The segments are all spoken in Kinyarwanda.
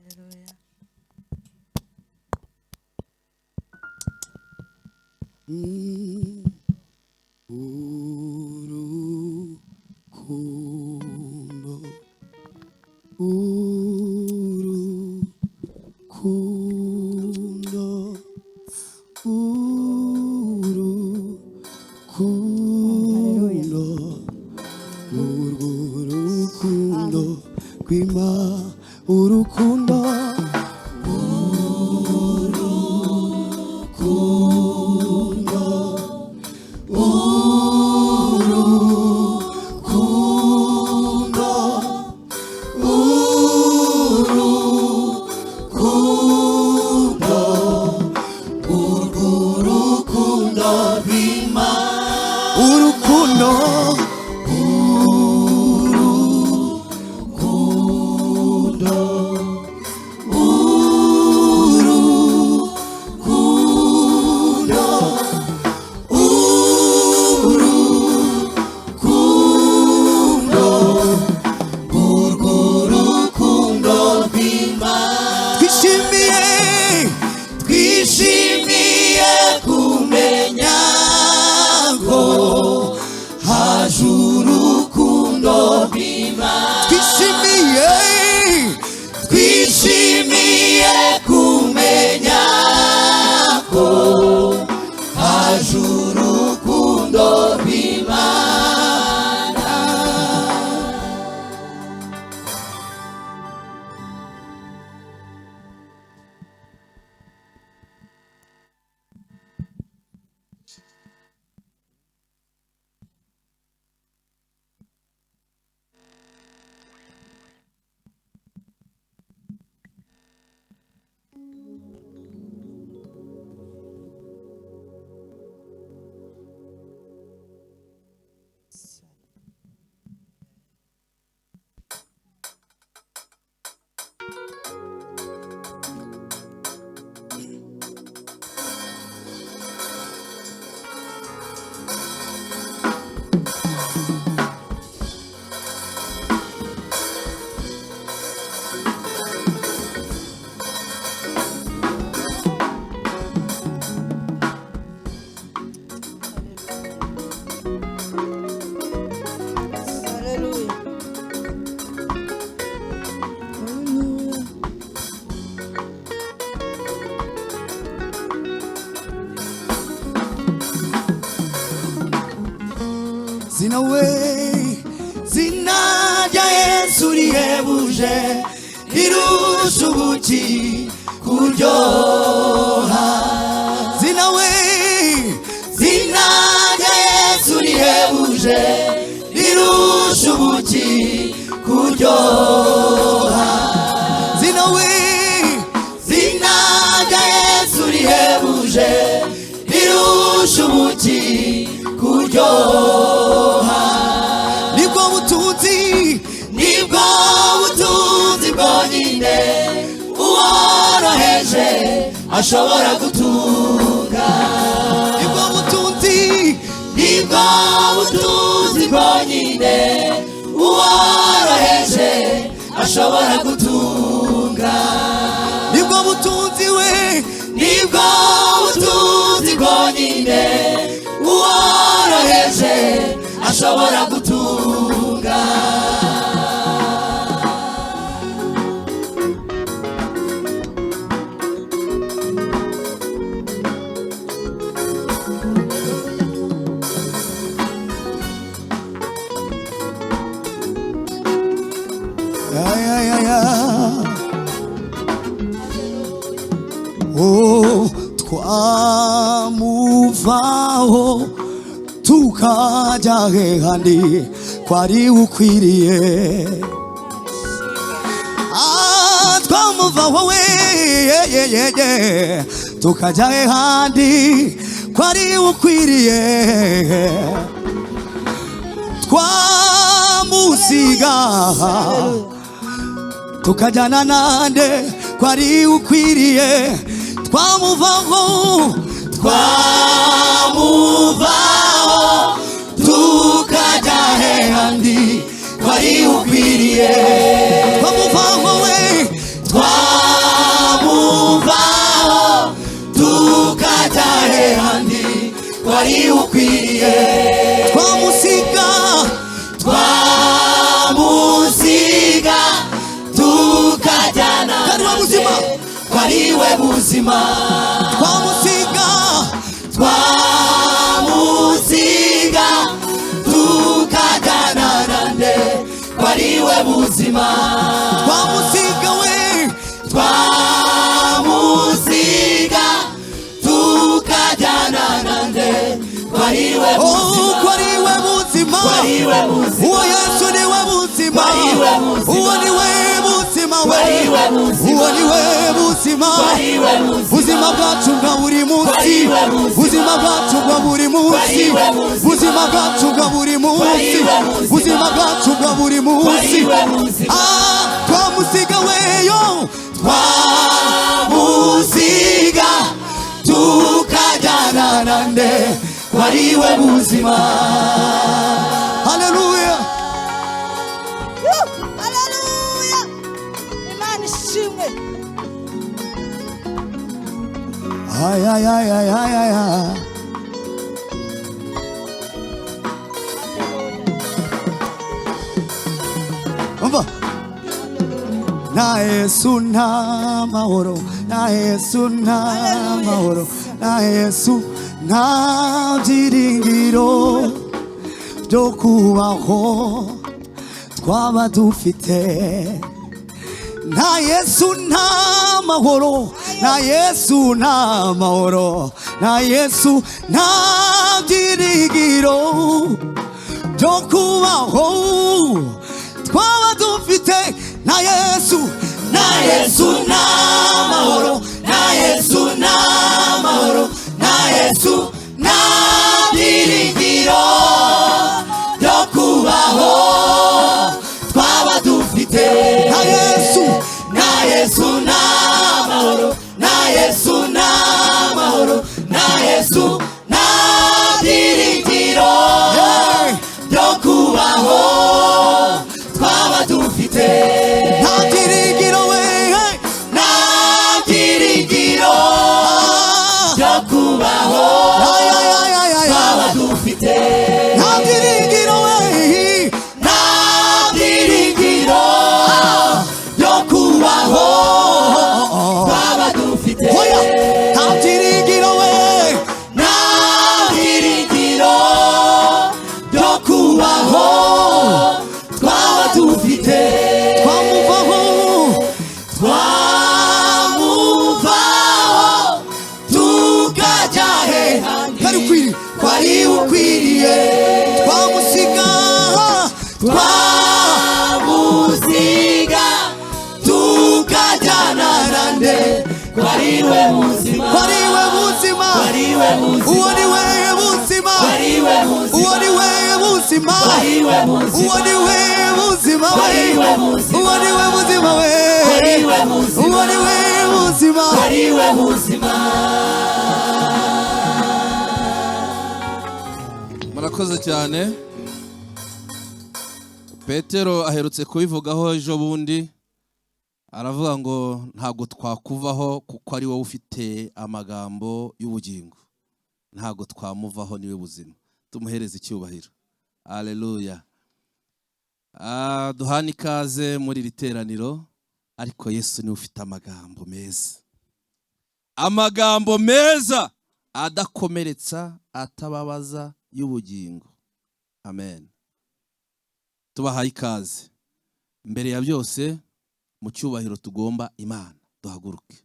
Hallelujah. Urukundo, urukundo, urukundo, urukundo, kwima urukundo, urukundo, twishimiye kumenya ko haje urukundo rw'Imana. Twishimiye kumenya ko haje urukundo rw'Imana. Hallelujah. Zina we, zina rya Yesu rihebuje, rirusha ubuki kuryoha. Zina we, zina rya Yesu rihebuje, rirusha ubuki kuryoha. Zina we, zina rya Yesu rihebuje, rirusha ubuki kuryoha. Nibwo butunzi bwonyine uworoheje ashobora gutunga. Nibwo butunzi bwonyine uworoheje ashobora gutunga. Nibwo butunzi bwonyine uworoheje ashobora gutunga. Oh, twamuvaho tukajya hehandi kwari ukwiriye. Twamuvaho we tukajya hehandi kwari ukwiriye. Twamusiga tukajyana nande kwari ukwiriye. Twamuvaho tukajya hehandi kwari ukwiriye. Twamuvaho we kwari ukwiriye twamusiga tukajyana kwariwe buzima twamusiga tukajyana nande kwariwe buzima twamusiga we tukajyana nande kwariwe buzima uwo Yesu niwe buzima uwo niwe buzima uwo niwe buzima buzima bwacu bwa buri munsi buzima bwacu bwa buri munsi buzima bwacu bwa buri munsi buzima bwacu bwa buri munsi twamusiga weyo twamusiga tukajyana nande kwariwe buzima haleluya haleluya Imana ishimwe ay ay ay ay ay ay umva na Yesu nta mahoro na Yesu nta mahoro na Yesu nta byiringiro byo kubaho twaba dufite na Yesu nta mahoro na Yesu nta mahoro na Yesu nta byiringiro byo kubaho twaba dufite na Yesu nta mahoro na Yesu nta mahoro na Yesu nta byiringiro byo kubaho twaba dufite na Yesu nta mahoro na Yesu nta mahoro na Yesu nta byiringiro byo kubaho twaba dufite nta byiringiro we nta byiringiro byo kubaho twaba dufite nta byiringiro we nta byiringiro byo kubaho twaba dufite nta byiringiro we nta byiringiro byo kubaho twaba dufite twamuvaho tukajya he kwari ukwiriye twamusiga tukajyana nande kwariwe buzima uwo niwe buzima uwo niwe buzima uwo niwe buzima uwo niwe buzima we uwo niwe buzima murakoze cyane. Petero aherutse kubivugaho ejo bundi aravuga ngo ntago twakuvaho kuko ari wowe ufite amagambo y'ubugingo, ntago twamuvaho niwe buzima. Tumuhereze icyubahiro. Haleluya. Duhana ikaze muri iri teraniro, ariko Yesu niwe ufite amagambo meza, amagambo meza adakomeretsa atababaza y'ubugingo. Amen. Tubahaye ikaze. Mbere ya byose mu cyubahiro tugomba Imana, duhaguruke.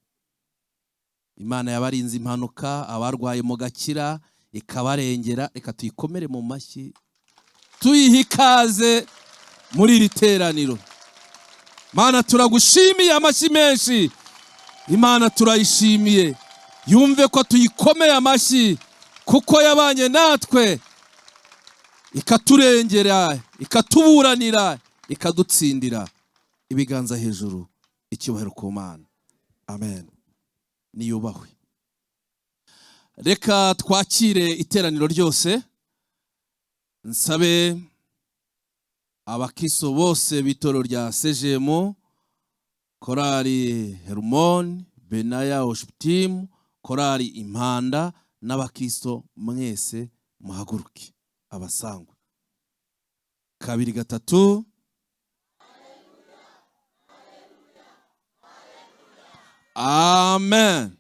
Imana yabarinze impanuka, abarwaye mu gakira ikabarengera, reka tuyikomere mu mashyi tuyiha ikaze muri iri teraniro. Mana turagushimiye amashyi menshi, Imana turayishimiye, yumve ko tuyikomeye amashyi kuko yabanye natwe ikaturengera, ikatuburanira, ikadutsindira. Ibiganza hejuru, icyubahiro ku Mana. Amen. Niyubahwe. Reka twakire iteraniro ryose, nsabe abakiso bose bitoro rya CGM, korali Hermon, Benaya Worship Team, korali Impanda n'abakristo mwese muhaguruke abasangwa. Kabiri gatatu. Amen.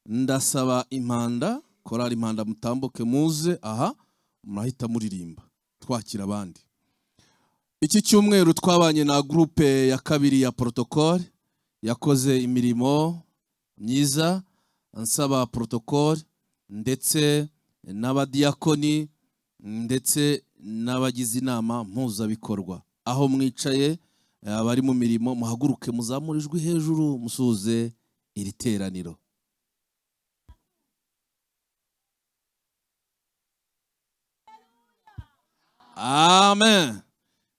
Ndasaba impanda, korali impanda mutambuke muze aha murahita muririmba twakira abandi. Iki cyumweru twabanye na groupe ya kabiri ya protocol yakoze imirimo myiza, nsaba protocol ndetse n'abadiakoni ndetse n'abagize inama mpuzabikorwa. Aho mwicaye abari mu mirimo muhaguruke muzamure ijwi hejuru musuhuze iri teraniro. Amen.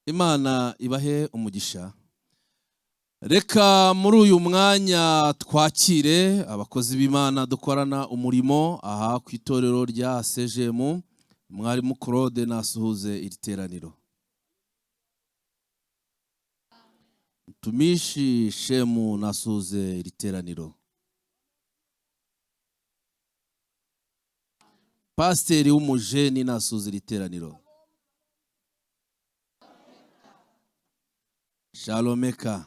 Imana ibahe umugisha. Reka muri uyu mwanya twakire abakozi b'Imana dukorana umurimo aha ku itorero rya CGM. Mwarimu Claude nasuhuze iri teraniro. Mtumishi Shemu nasuhuze iri teraniro. Pasiteri w'umujeni nasuhuze iri teraniro. Shalomeka,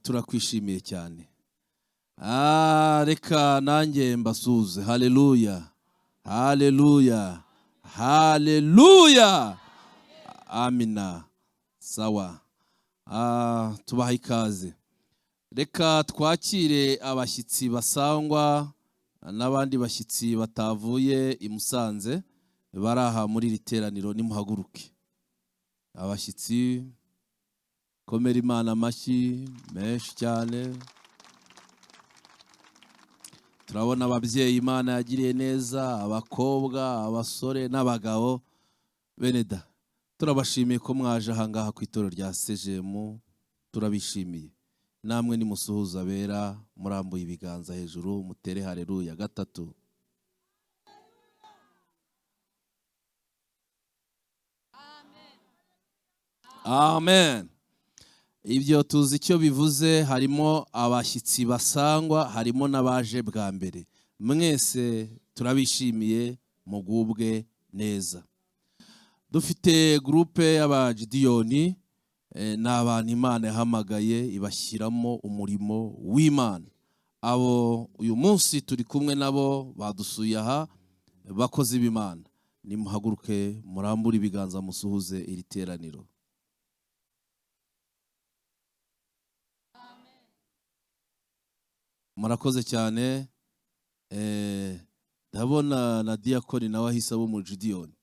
turakwishimiye cyane. Reka nanjye mbasuhuze. Haleluya, haleluya, haleluya, amina. Sawa, tubaha ikaze. Reka twakire abashyitsi basangwa n'abandi bashyitsi batavuye i Musanze baraha muri iri teraniro. Nimuhaguruke abashyitsi, komera Imana amashyi menshi cyane. Turabona ababyeyi Imana yagiriye neza, abakobwa, abasore n'abagabo. Beneda, turabashimiye ko mwaje ahangaha ku itorero rya CGM, turabishimiye. Namwe nimusuhuza abera murambuye ibiganza hejuru mutere haleluya. Gatatu. Amen. Ibyo tuzi icyo bivuze, harimo abashyitsi basangwa, harimo n'abaje bwa mbere. Mwese turabishimiye, mugubwe neza. Dufite groupe y'abagidiyoni, ni abantu Imana yahamagaye ibashyiramo umurimo w'Imana. Abo uyu munsi turi kumwe nabo badusuye aha, bakozi b'Imana. Nimuhaguruke murambure ibiganza musuhuze iri teraniro. Murakoze cyane. Ndabona na diakoni nawe ahise abo mu Gidiyoni.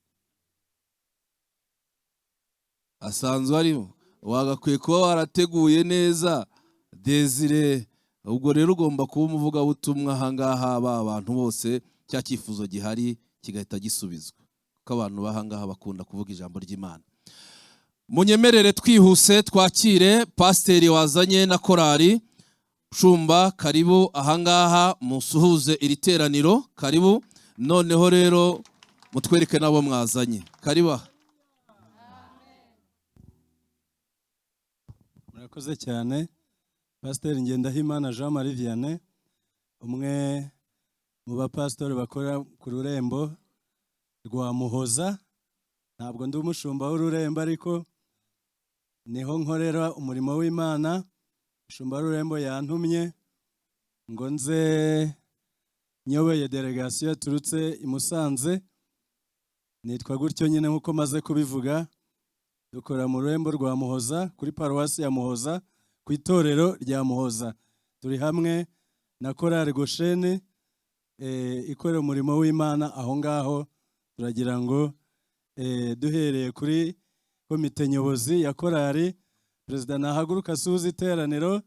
Asanzwe arimo. Wagakwiye kuba warateguye neza Desire. Ubwo rero ugomba kuba umuvugabutumwa ahangaha abantu bose cya cyifuzo gihari kigahita gisubizwa. Kuko abantu bahangaha bakunda kuvuga ijambo ry'Imana. Munyemerere twihuse twakire pasiteri wazanye na korali. Shumba, karibu ahangaha musuhuze iri teraniro. Karibu. Noneho rero mutwereke nabo mwazanye. Karibu. Murakoze cyane. Pasiteri Ngendahimana Jean Marie Vianney, umwe mu bapasitori bakora ku rurembo rwa Muhoza. Ntabwo ndi umushumba w'ururembo ariko niho nkorera umurimo w'Imana. Umushumba w'ururembo yantumye ngo nze nyoboye delegasiyo yaturutse i Musanze. Nitwa gutyo nyine nk'uko maze kubivuga. Dukora mu rurembo rwa Muhoza kuri paruwasi ya Muhoza ku itorero rya Muhoza. Turi hamwe na korali Goshene ikorera umurimo w'Imana aho ngaho. Turagira ngo duhereye kuri komite nyobozi ya korali, perezida nahaguruka asuhuze iteraniro.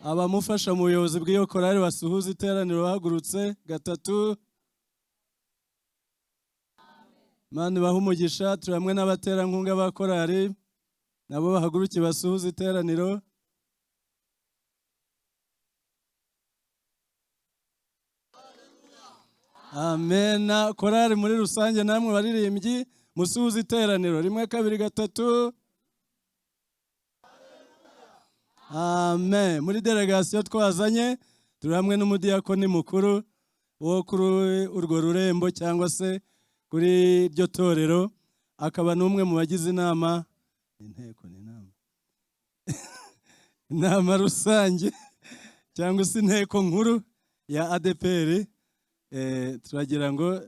Abamufasha mu buyobozi bw'iyo korali basuhuze iteraniro bahagurutse. Gatatu. Imana ibahe umugisha. Turi hamwe n'abaterankunga ba korali nabo bahaguruke basuhuze iteraniro. Amen. Korali muri rusange namwe baririmbyi musuhuze iteraniro. Rimwe, kabiri, gatatu. Amen. Muri delegasiyo twazanye turi hamwe n'umudiyakoni mukuru wo kuri urwo rurembo cyangwa se kuri iryo torero, akaba n'umwe mu bagize inama inama rusange cyangwa se inteko nkuru ya ADPR. Turagira ngo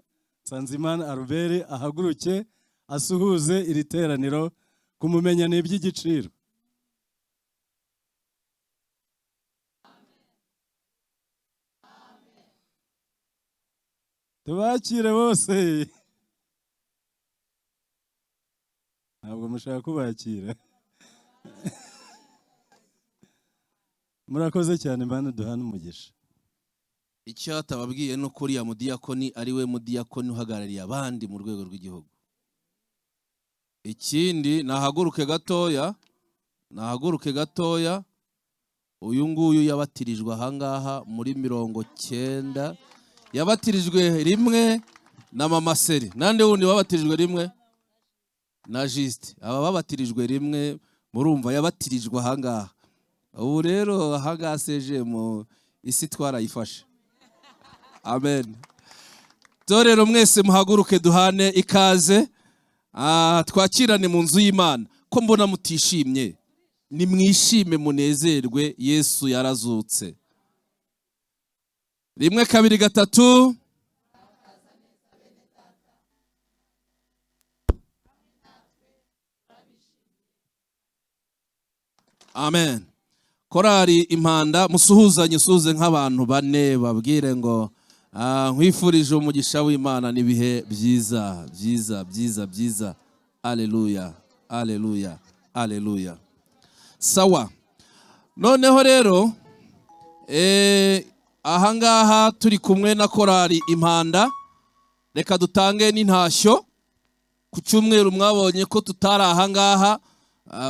Nsanzimana Albert ahaguruke asuhuze iri teraniro kumumenya n'iby'igiciro. Tubakire bose. Ntabwo mushaka kubakira. Murakoze cyane bana duhana umugisha. Icyo atababwiye no kuri ya mudiyakoni ari we mudiyakoni uhagarariye abandi mu rwego rw'igihugu. Ikindi nahaguruke gatoya, uyu nguyu yabatirijwe ahangaha muri 90, yabatirijwe rimwe na Mama Seri. Nande wundi wabatirijwe rimwe? Na Juste. Aba babatirijwe rimwe, murumva yabatirijwe ahangaha. Ubu rero ahangaha seje mu isi twarayifashe. Amen. Torero mwese muhaguruke duhane ikaze. Twakirane mu nzu y'Imana. Ko mbona mutishimye, nimwishime munezerwe, Yesu yarazutse. 1 2 3. Amen. Korari Impanda musuhuzanye nk'abantu bane, babwire ngo nkwifurije umugisha w'Imana n'ibihe byiza. Haleluya. Sawa. Noneho rero ahangaha turi kumwe na Korari Impanda. Reka dutange n'intashyo. Ku cyumweru mwabonye ko tutari ahangaha,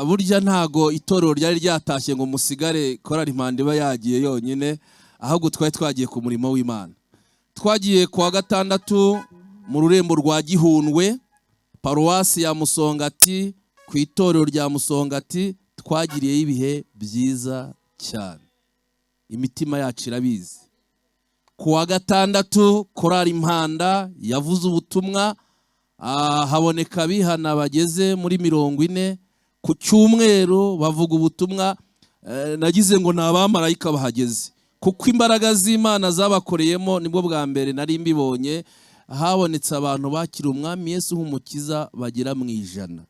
burya ntago itorero ryari ryatashye ngo musigare Korari Impanda iba yagiye yonyine, ahubwo twari twagiye ku murimo w'Imana. Twagiye kuwa gatandatu mu rurembo rwa Gihundwe, paruwasi ya Musongati, ku itorero rya Musongati. Twagiriye ibihe byiza cyane, imitima yacu irabizi. Kuwa gatandatu Korari Impanda yavuze ubutumwa, haboneka bihana bageze muri 40. Ku cyumweru bavuga ubutumwa, nagize ngo n'abamarayika bahageze, kuko imbaraga z'Imana zabakoreyemo. Nibwo bwa mbere nari mbibonye, habonetse abantu bakira umwami Yesu nk'umukiza bagera mu 100.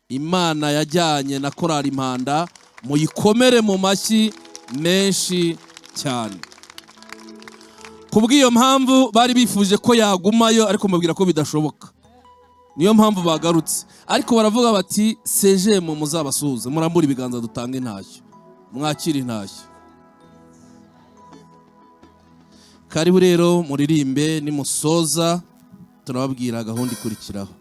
Imana yajyanye na Korari Impanda, muyikomere mu mashyi menshi cyane. Kubw'iyo mpamvu bari bifuje ko yagumayo, ariko mubwira ko bidashoboka. Niyo mpamvu bagarutse, ariko baravuga bati seje mu muzabasuhuze, murambura ibiganza dutange intashyo, mwakira intashyo. Karibu rero muririmbe, nimusoza turababwira gahunda ikurikiraho.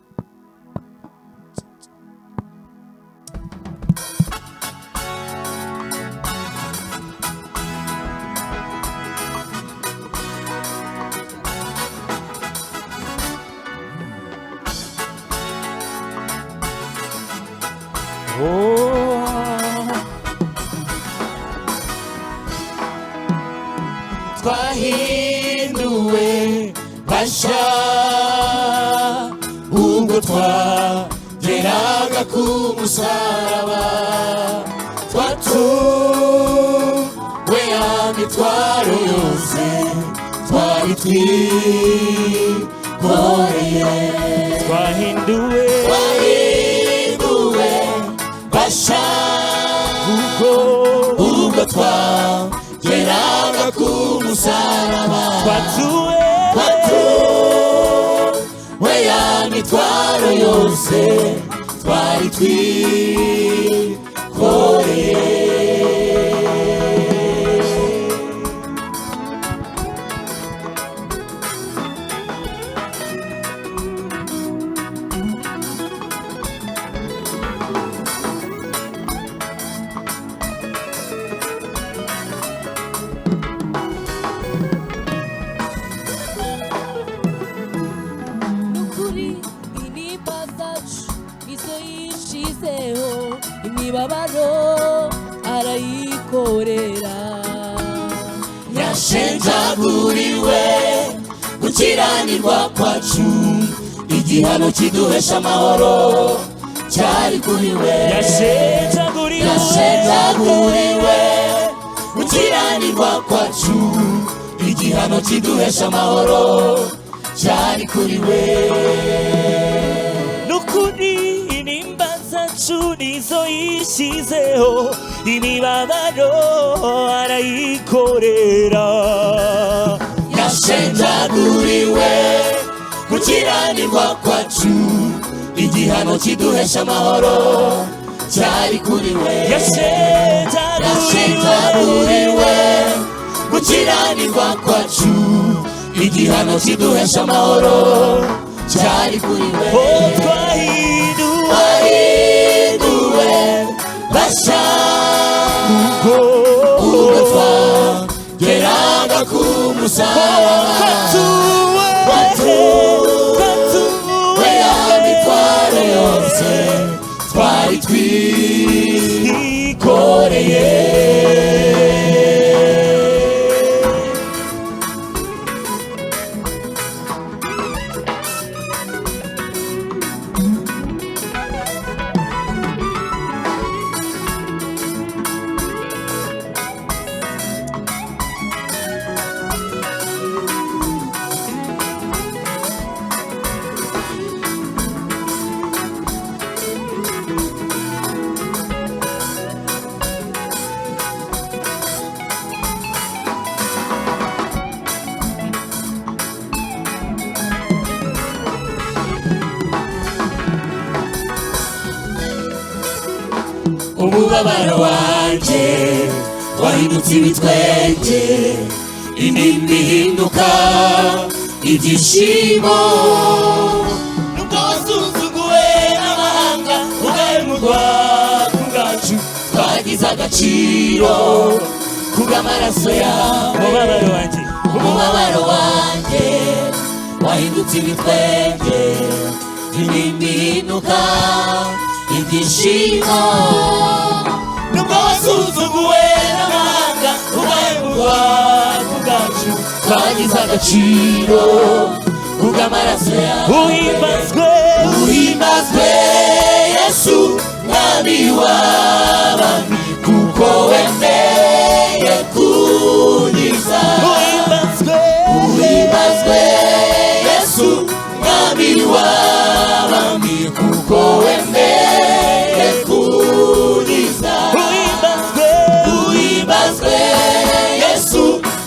Twahinduwe basha ubwo twageraga ku musaraba, twatuwe ya mitwaro yose twari twikoreye. Twahinduwe basha ubwo twageraga ku musaraba, twatuwe ya mitwaro yose twari twikoreye. Nukuri ini pasaje nizo yishizeho, yashenjaguriwe gukiranirwa kwacu, igihano kiduhesha amahoro cyari kuri we. Yashenjaguriwe gukiranirwa kwacu, igihano kiduhesha amahoro cyari kuri we. Nukuri inimba zacu nizo yishyizeho, imibabaro arayikorera. Yashenjaguriwe gukiranirwa kwacu, igihano kiduhesha amahoro cyari kuri we. Yashenjaguriwe gukiranirwa kwacu, igihano kiduhesha amahoro cyari kuri we. Twahinduwe bashya ubwo twageraga ku musaraba, watuwe ya mitwaro yose twari twikoreye. Umubabaro wanjye wahindutse ibitwenge, intimba ihinduka ibyishimo. Nubwo wasuzuguwe n'amahanga ugahemurwa ku bwacu, twagize agaciro kubw'amaraso yawe. Umubabaro wanjye wahindutse ibitwenge, intimba ihinduka ibyishimo. Nubwo wasuzuguwe n'amahanga ugahemurwa ku bwacu, twagize agaciro kubw'amaraso yawe. Uhimbazwe Yesu mwami w'abami, kuko wemeye kunkiza. Uhimbazwe Yesu mwami w'abami, kuko wemeye kunkiza. Uhimbazwe Yesu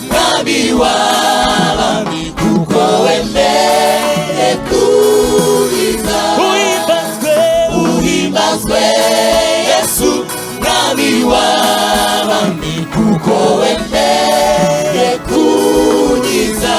mwami w'abami, kuko wemeye kunkiza. Uhimbazwe Yesu mwami w'abami, kuko wemeye kunkiza.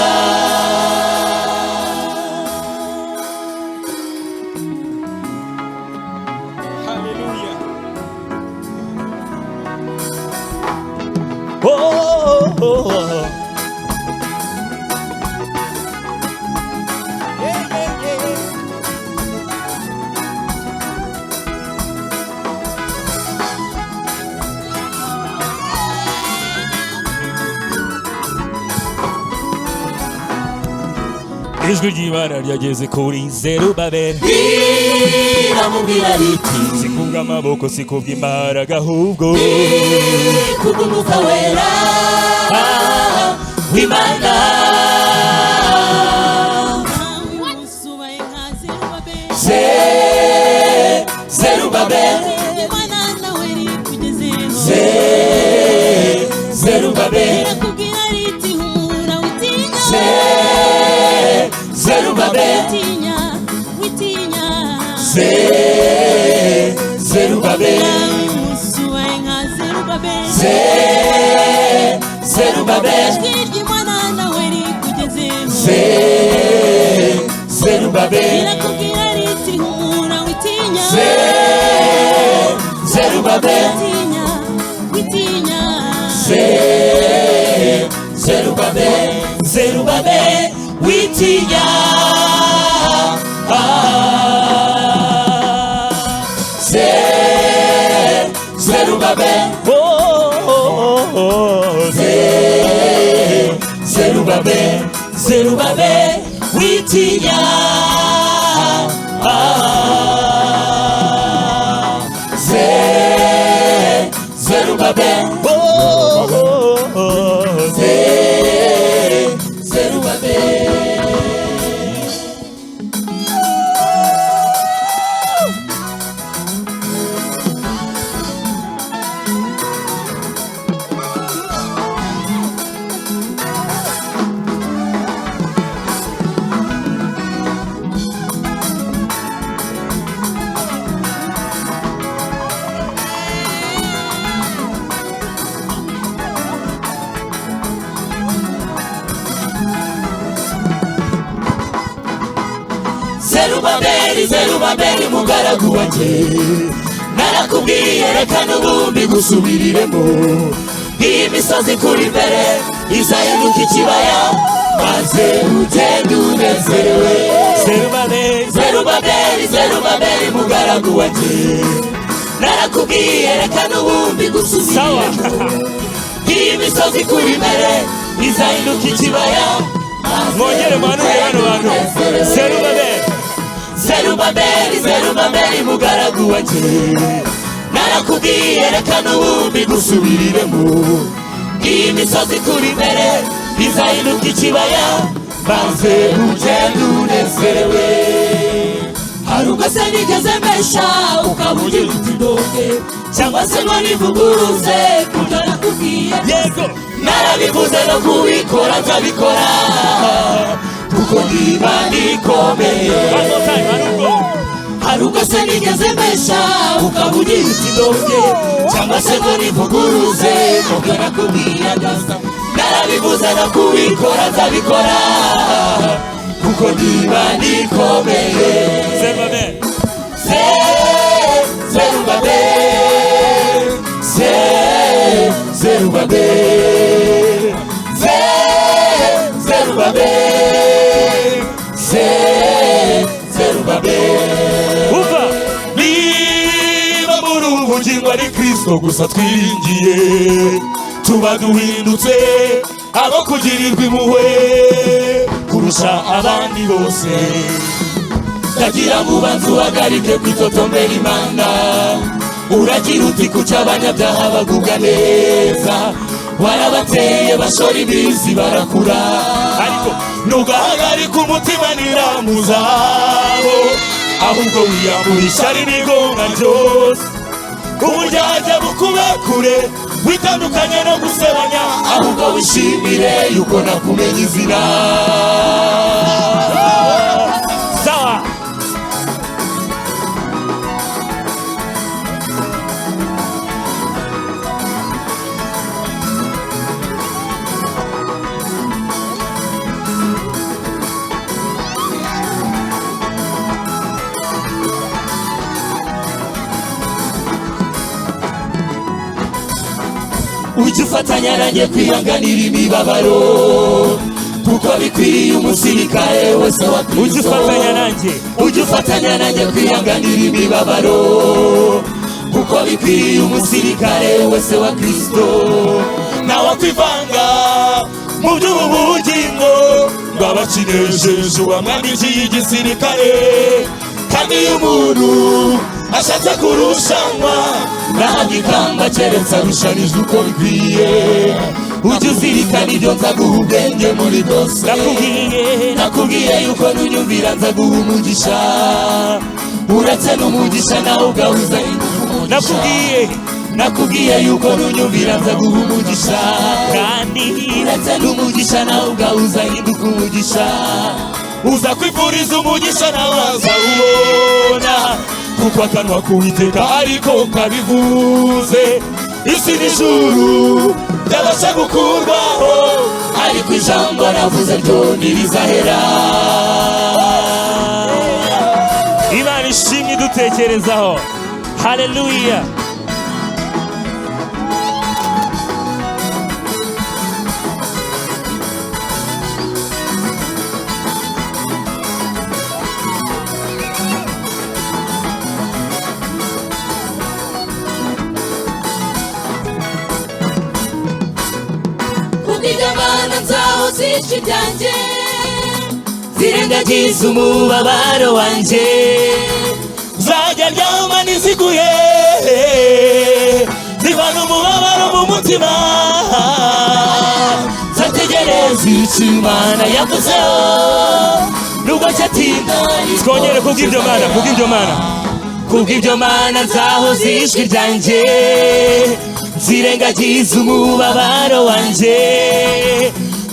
Ijwi ry'Imana ryageze kuri Zerubabeli, riramubwira riti sikubwa amaboko sikubwa imbaraga, ahubwo kubw'umwuka wera w'Imana. Zerubabeli, Zerubabeli, Zerubabeli, Zerubabeli, Zerubabeli, witinya. Zerubabeli, Zerubabel, Zerubabel, witinya. Zerubabel, Zerubabel. Zerubabeli, Zerubabeli mugaragu wanje, narakubwiye reka n'ubundi gusubiriremo. Iyi misozi kuri imbere izahinduka ikibaya, maze ugende unezerewe. Zerubabeli, Zerubabeli, Zerubabeli mugaragu wanje, narakubwiye reka n'ubundi gusubiriremo. Iyi misozi kuri imbere izahinduka ikibaya, mwongere mwanure bano bantu. Zerubabeli, Zerubabeli, Zerubabeli mugaragu wanje, narakubwiye reka n'ubundi gusubiriremo. Iyi misozi kuri imbere izahinduka ikibaya, maze ugende unezerewe. Hari ubwo se nigeze mbesha ukaba ugira uti ndonke, cyangwa se ngo nivuguruze kubyo nakubwiye. yego, Narabivuze no kubikora nzabikora, kuko niba nikomeye. one more time, manugo. Hari ubwo se nigeze mbesha ukaba ugira uti ndonke, cyangwa se ngo nivuguruze kubyo nakubwiye byose. Narabivuze no kubikora nzabikora, kuko niba nikomeye. Zerubabeli, Zerubabel, Zerubabel, Zerubabel, Zerubabel. umva. Niba muri ubu bugingo ari Kristo gusa twiringiye, tuba duhindutse abo kugirirwa impuhwe kurusha abandi bose. Ndagira ngo ubanze uhagarike kwitotombera Imana, uragira uti kuki abanyabyaha bagubwa neza. Warabateye bashora ibizi barakura, ariko ntugahagarike umutima n'iramu zabo, ahubwo wiyambura ishyari n'igomwa ryose. Uburyarya bukube kure, witandukanye no gusebanya, ahubwo wishimire yuko nakumenye izina. Sawa. Ujye ufatanya nanjye kwihanganira imibabaro, kuko bikwiriye umusirikare wese wa Kristo. Ujye ufatanya nanjye. Ujye ufatanya nanjye kwihanganira imibabaro, kuko bikwiriye umusirikare wese wa Kristo. Nawe kwivanga mu by'ubu bugingo bw'abakinejeje uwamwandikiye igisirikare. Kandi iyo umuntu ashatse kurushanwa ntahabwe ikamba keretse arushanijwe uko bikwiye. Ujye uzirikana ibyo nzaguha ubwenge muri byose. Nakubwiye yuko nunyumvira nzaguha umugisha, uretse n'umugisha nawe ubwawe uzahinduka umugisha. Nakubwiye yuko nunyumvira nzaguha umugisha, kandi uretse n'umugisha nawe ubwawe uzahinduka umugisha. Uza kwifuriza umugisha nawe azawubona, kuko akanwa k'Uwiteka ariko kabivuze. Isi n'ijuru byabasha gukurwaho, ariko ijambo navuze ryo ntirizahera. Imana ishimwe idutekerezaho. Haleluya. Kubw'Imana nzaho zishe ibyanjye zirengagiza umubabaro wanjye zajya ryama niziguye zivana umubabaro mu mutima zategereza icyo Imana yavuzeho nubwo cyatinda twongere kubw'ibyo mana kubw'ibyo mana nzahoza ijwi ryanjye zirengagiza umubabaro wanjye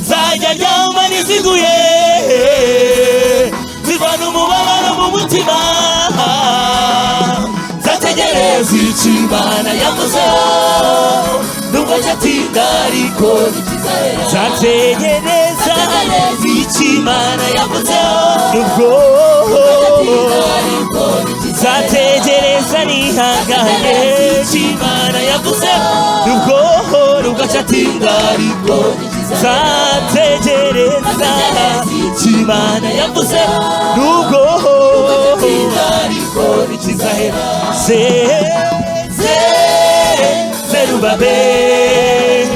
zajya ryama niziguye zivana umubabaro mu mutima zategereza icyo Imana yavuzeho nubwo cyatinda ariko ntikizahera zategereza icyo Imana yavuzeho nubwo cyatinda ariko zategereza nihangane icyo Imana yavuzeho nubwo cyatinda ariko zategereza icyo Imana yavuzeho nubwo cyatinda ariko ntikizahera Zerubabel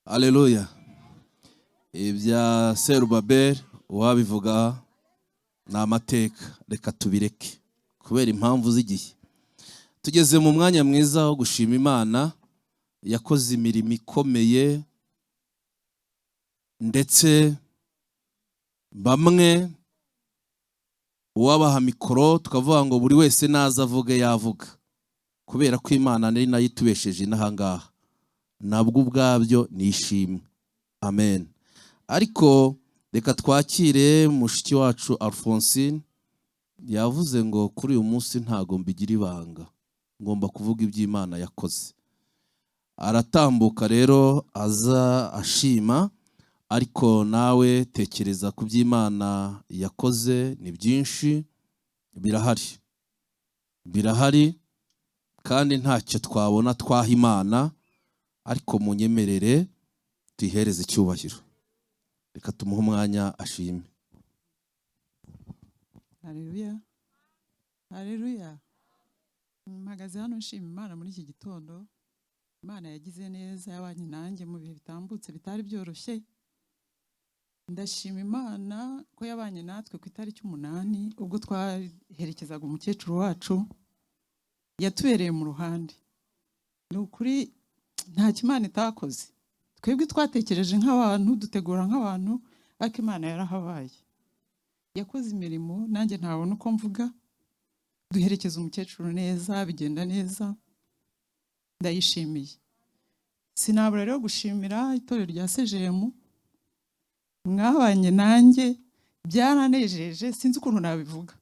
Haleluya. Ibya Serubabeli uwabivuga ni amateka, reka tubireke kubera impamvu z'igihe. Tugeze mu mwanya mwiza wo gushima Imana yakoze imirimo ikomeye, ndetse bamwe uwabaha mikoro tukavuga ngo buri wese naza avuge yavuga, kubera ko Imana ari nayo itubesheje inahangaha, nabwo ubwabyo ni ishimwe. Amen. Ariko reka twakire mushiki wacu Alphonsine. Yavuze ngo kuri uyu munsi ntago mbigira ibanga, ngomba kuvuga iby'Imana yakoze. Aratambuka rero aza ashima, ariko nawe tekereza ku by'Imana yakoze, ni byinshi, birahari kandi ntacyo twabona twaha Imana, ariko munyemerere tuyihereze icyubahiro. Reka tumuhe umwanya ashime. Haleluya. Haleluya. Mpagaze hano nshima Imana muri iki gitondo. Imana yagize neza, yabanye nanjye mu bihe bitambutse bitari byoroshye. Ndashima Imana ko yabanye natwe ku itariki 8 ubwo twaherekezaga umukecuru wacu, yatubereye mu ruhande. Ni ukuri nta kimana itakoze. Twebwe twatekereje nk'abantu, dutegura nk'abantu, ariko Imana yarahabaye. Yakoze imirimo nanjye ntabona uko mvuga. Duherekeza umukecuru neza, bigenda neza. Ndayishimiye. Sinabura rero gushimira itorero rya CGM. Mwabanye nanjye, byaranejeje, sinzi ukuntu nabivuga.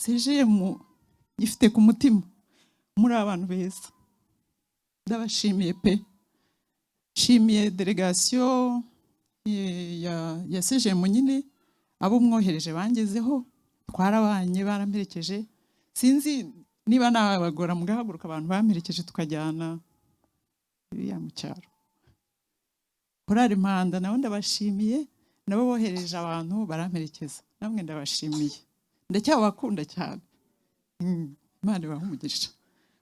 CGM gifite ku mutima, muri abantu beza. Ndabashimiye pe. Shimiye delegation ya CGM nyine, abo mwohereje bangezeho, twarabanye baramperekeje. Sinzi niba nabagora mugahaguruka abantu bamperekeje tukajyana biriya mu cyaro. Korari Impanda nawe ndabashimiye, nabo bohereje abantu baramperekeza. Namwe ndabashimiye. Ndacyabakunda cyane. Imana ibahe umugisha.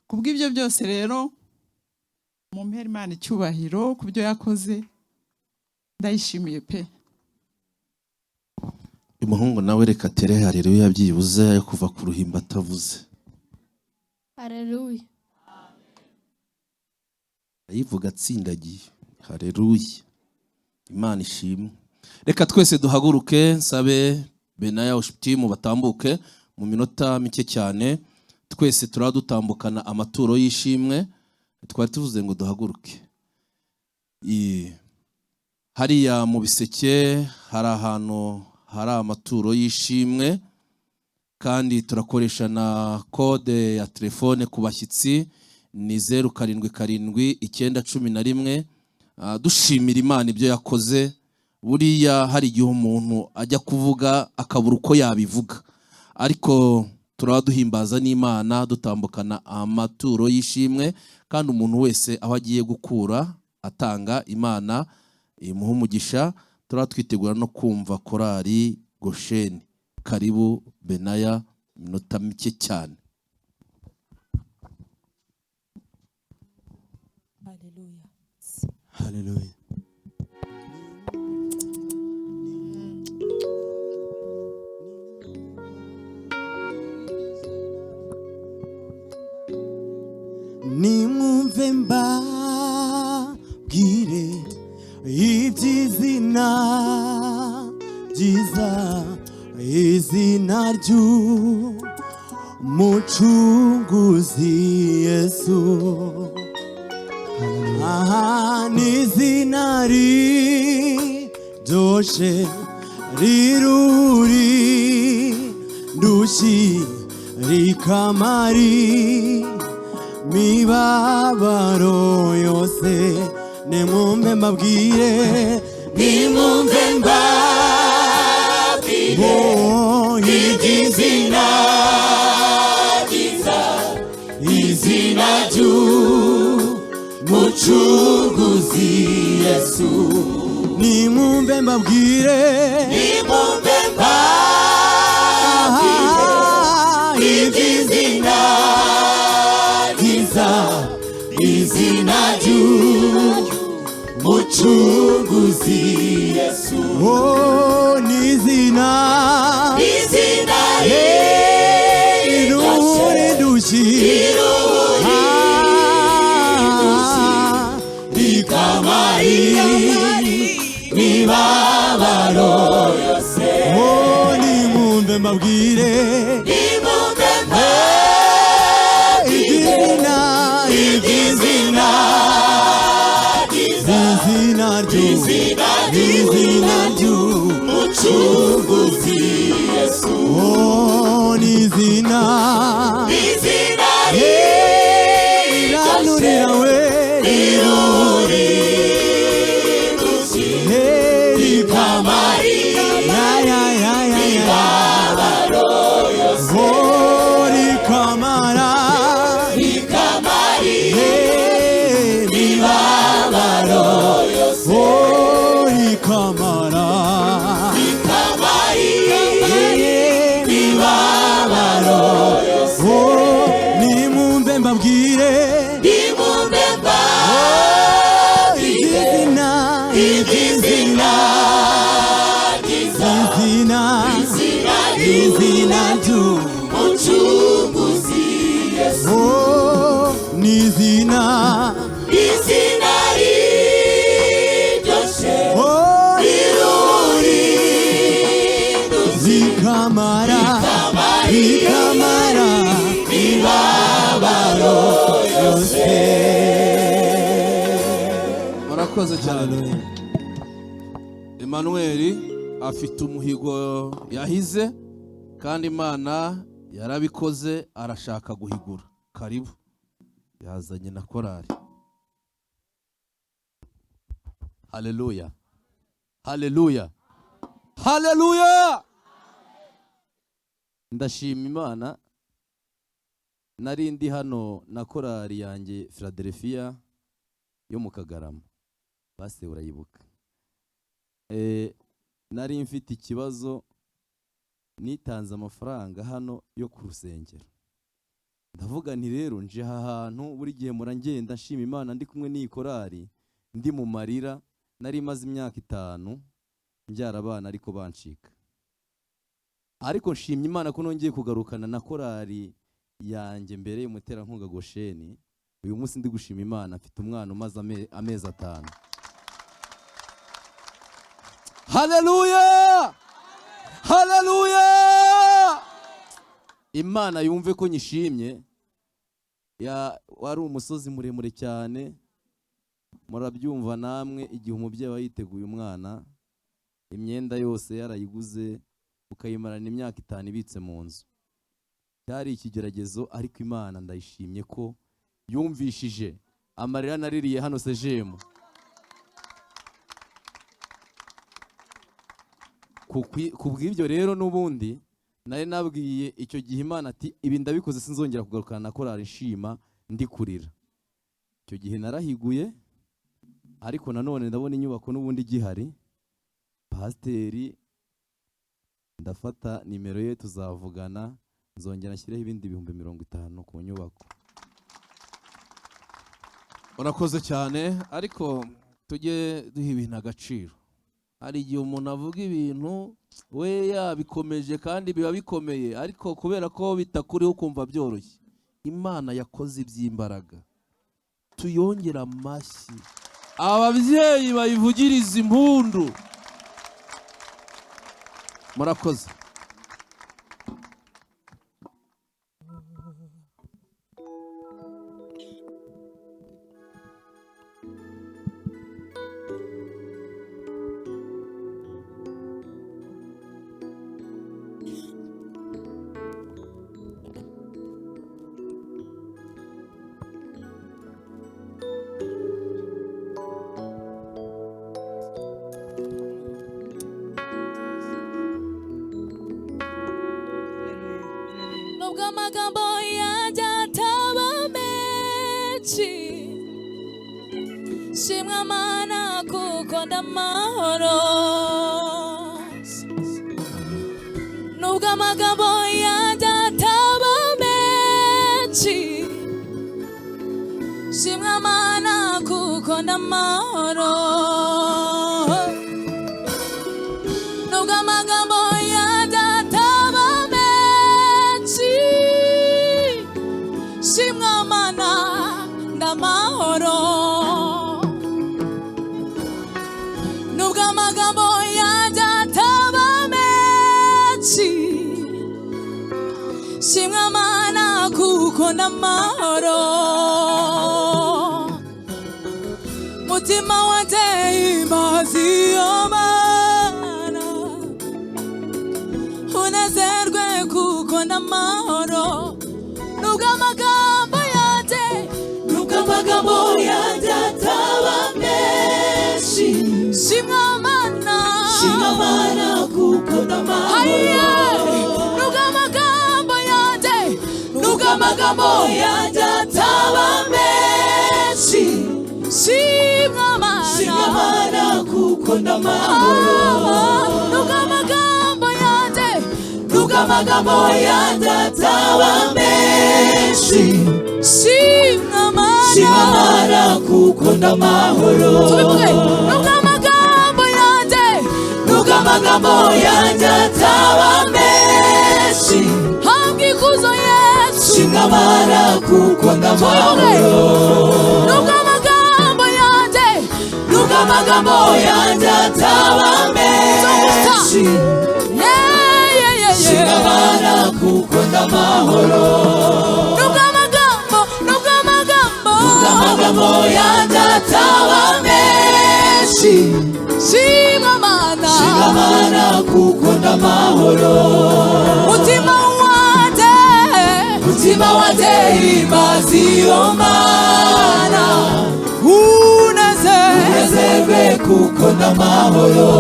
Kubw'ibyo byose rero mumpera Imana icyubahiro ku byo yakoze, ndayishimiye pe. Umuhungu nawe reka tere haleluya byibuze yo kuva ku ruhimba atavuze. Haleluya. Ayivuga atsindagiye. Haleluya. Imana ishimwe. Reka twese duhaguruke, nsabe Benaya Ushitimu batambuke mu minota mike cyane. Twese turadutambukana amaturo y'ishimwe. Twari tuvuze ngo duhaguruke. Hariya mu Biseke hari ahantu hari amaturo y'ishimwe, kandi turakoresha na kode ya telefone ku bashyitsi ni 077911 dushimira Imana ibyo yakoze. Buriya hari igihe umuntu ajya kuvuga akabura uko yabivuga, ariko turaba duhimbaza n'Imana dutambukana amaturo y'ishimwe, kandi umuntu wese aho agiye gukura atanga, Imana imuha umugisha. Turaba twitegura no kumva korali Gosheni. Karibu Benaya, minota mike cyane. Haleluya. Nimwumve mbabwire iby'izina ryiza, izina ry'umucunguzi Yesu. Aha ni izina riryoshe riruri ndushyi rikamari mibabaro yose. Nimwumve mbabwire, nimwumve mbabwire iby'izina ryiza, izina ry'umucunguzi Yesu. Nimwumve mbabwire, nimwumve mbabwire iby'izina ryiza, izina ry'umucunguzi Yesu. Oh, ni izina riruri ndushyi rikamari mibabaro yose. Oh, nimwumve mbabwire, nimwumve mbabwire iby'izina ry'umucunguzi Yesu. Oh, ni izina riranurira we riruri rikamari mibabaro yose. Oh, rikamara mibabaro yose. Oh, rikamara mibabaro yose. Oh, nimwumve mbabwire, nimwumve mbabwire iby'izina ryiza, izina ry'umucunguzi Yesu. Oh, ni izina riryoshe riruri rikamara mibabaro yose. Murakoze cyane. Emmanuel afite umuhigo yahize, kandi Imana yarabikoze, arashaka guhigura. Karibu. Yazanye na korali. Haleluya, haleluya, haleluya. Ndashima Imana. Nari ndi hano na korali yanjye Philadelphia yo mu Kagarama, base urayibuka. Nari mfite ikibazo, nitanze amafaranga hano yo ku rusengero. Ndavuga nti rero nje aha hantu buri gihe murangenda nshima Imana ndi kumwe n'iyi korali, ndi mu marira. Nari maze imyaka 5 mbyara abana ariko bancika, ariko nshimye Imana ko nongeye kugarukana na korali yanjye mbere y'umuterankunga Gosheni. Uyu munsi ndi gushima Imana, mfite umwana umaze amezi 5. Haleluya, haleluya. Imana yumve ko nyishimye. Wari umusozi muremure cyane, murabyumva namwe. Igihe umubyeyi wayiteguye umwana, imyenda yose yarayiguze, ukayimarana imyaka 5 ibitse mu nzu. Cyari ikigeragezo, ariko Imana ndayishimye ko yumvishije amarira naririye hano Sejemu. kubw'ibyo rero n'ubundi nari nabwiye icyo gihe Imana ati ibi ndabikoze sinzongera kugarukana na korali nshima ndi kurira. Icyo gihe narahiguye, ariko nanone ndabona inyubako n'ubundi gihari. Pasiteri ndafata nimero ye tuzavugana, nzongera nshyireho ibindi 50,000 ku nyubako. Urakoze cyane, ariko tujye duha ibintu agaciro. Hari igihe umuntu avuga ibintu we yabikomeje kandi biba bikomeye, ariko kubera ko bitakuriho kumva byoroshye. Imana yakoze iby'imbaraga, tuyongera amashyi, ababyeyi bayivugiriza impundu. Murakoze. Nubwo amagambo yanjye ataba menshi, shimwa Mana kuko ndamahoro. Nubwo amagambo yanjye ataba menshi, shimwa Mana kuko ndamahoro. Nubwo amagambo yanjye ataba menshi, shimwa Mana ndamahoro. Nubwo amagambo yanjye ataba menshi, shimwa Mana kuko ndamahoro. Mutima wanjye himbaza iyo Mana, unezerwe kuko ndamahoro. Nubwo amagambo yanjye ataba menshi, shimwa Mana kuko ndamahoro. Nubwo amagambo yanjye ataba menshi, shimwa Mana kuko ndamahoro. Nubwo amagambo yanjye ataba menshi, shimwa Mana kuko ndamahoro. Nubwo amagambo yanjye ataba menshi, habwa ikuzo Yesu, shimwa Mana kuko ndamahoro. Nubwo amagambo yanjye ataba menshi, shimwa Mana kuko ndamahoro. Nubwo amagambo yanjye ataba menshi, shimwa Mana kuko ndamahoro. Mutima wanjye himbaza iyo Mana, unezerwe kuko ndamahoro.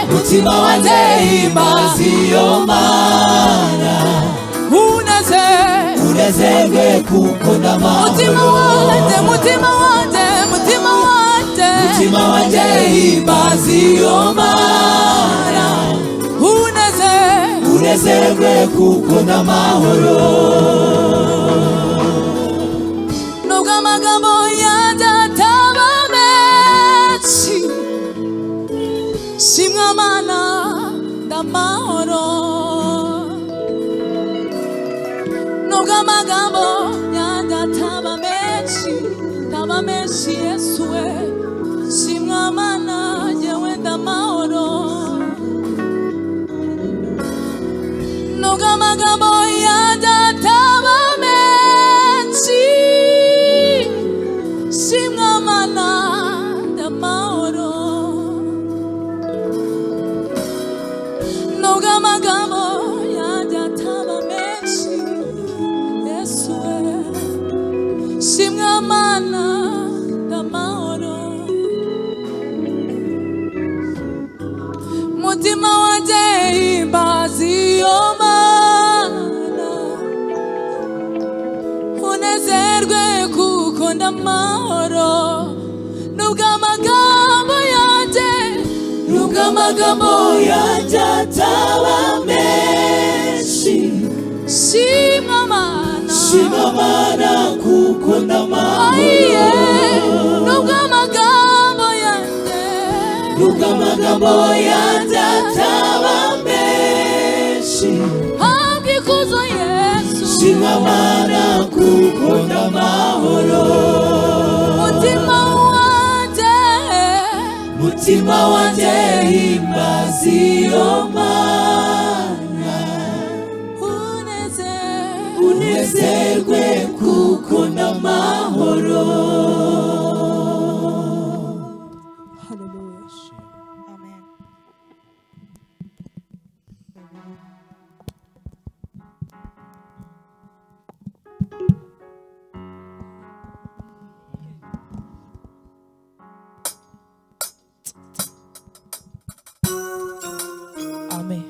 Mutima wanjye himbaza iyo Mana, unezerwe kuko ndamahoro. Mutima wanjye himbaza iyo Mana, unezerwe kuko ndamahoro. Nubwo amagambo yanjye ataba menshi, shimwa Mana ndamahoro. Nubwo amagambo yanjye ataba menshi, Yesu we, shimwa Mana yewe ndamahoro. Nubwo amagambo yanjye ataba menshi, unezerwe kuko ndamahoro nubwo amagambo yanjye ataba menshi shima Mana kuko ndamahoro nubwo amagambo yanjye ataba menshi habwa ikuzo Yesu shima Mana kuko ndamahoro mutima wanjye himbaza iyo Mana unezerwe kuko ndamahoro. Amen.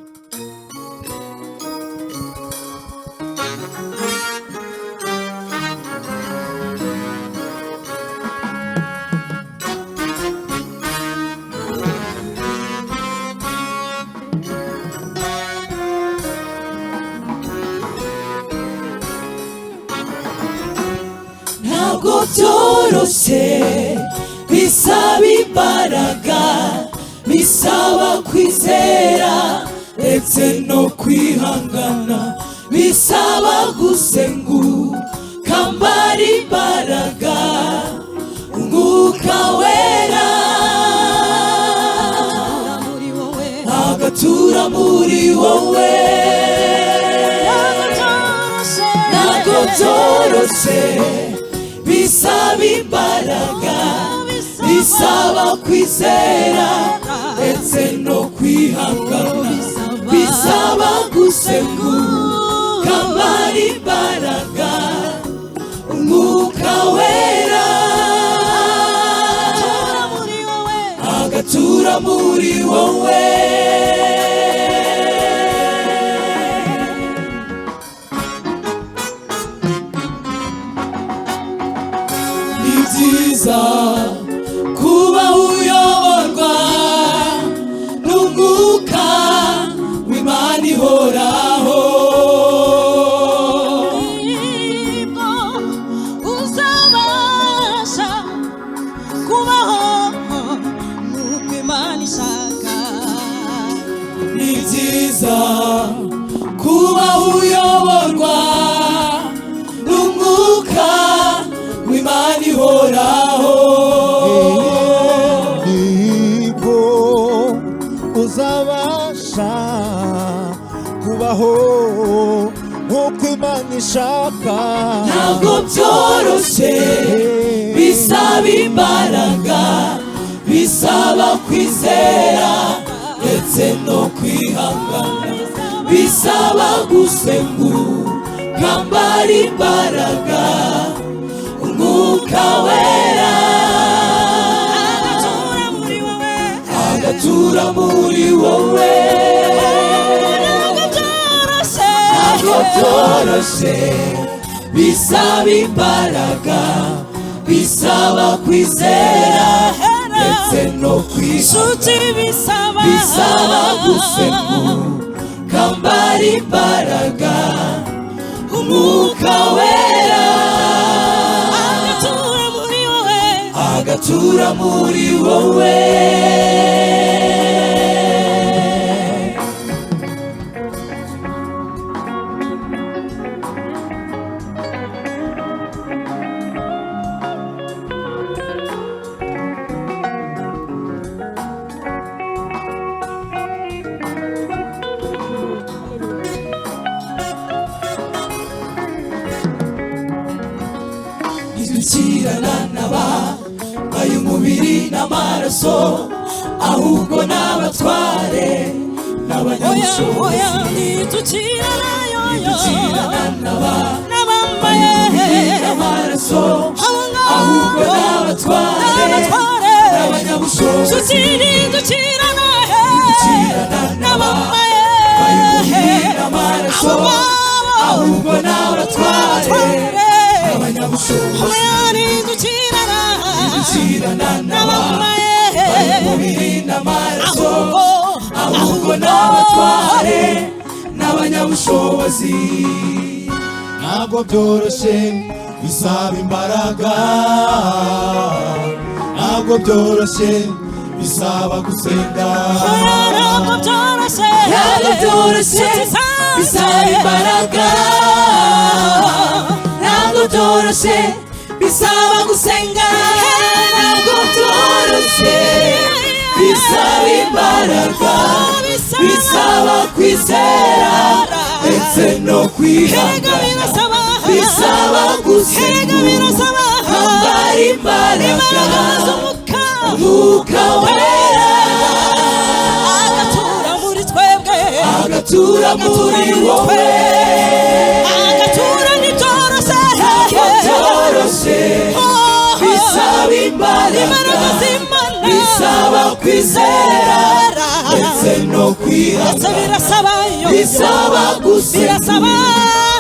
ntabwo byoroshye bisaba imbaraga bisaba kwizera ndetse no kwihangana bisaba gusenguka mbara imbaraga umwuka wera agatura muri wowe ntabwo byoroshye bisaba imbaraga bisaba kwizera ndetse no kwihangana bisaba gusenguka mbara imbaraga umwuka wera agatura muri wowe ni byiza kuba uyoborwa n'umwuka w'Imana ihoraho uzabasha kubaho nk'uko Imana ishaka ni byiza kuba uyoborwa n'umwuka w'Imana ihoraho nibwo uzabasha kubaho nk'uko Imana ishaka ntabwo byoroshye bisaba imbaraga bisaba kwizera ndetse no kwihangana bisaba gusenguka mbara imbaraga umwuka wera agatura muri wowe ntabwo byoroshye bisaba imbaraga bisaba kwizera ndetse no kwihangana bisaba gusenguka mbara imbaraga umwuka wera agatura muri wowe ntidukirana n'ababaye umubiri n'amaraso ahubwo n'abatware n'abanyabushobozi ntidukirana n'ababaye umubiri n'amaraso ahubwo n'abatware n'abanyabushobozi ntidukirana n'ababaye umubiri n'amaraso ahubwo n'abatware ntabwo byoroshye bisaba imbaraga, ntabwo byoroshye bisaba gusenga, ntabwo byoroshye bisaba imbaraga, ntabwo byoroshye bisaba gusenga, ntabwo byoroshye bisaba imbaraga, bisaba kwizera ndetse no kwihangana, bisaba gusenga, kwambara imbaraga, Umwuka Wera agatura muri twebwe, agatura muri wowe, agatura ntibyoroshye, byoroshye bisaba imbaraga, bisaba kwizera ndetse no kwihangana, bisaba gusenga,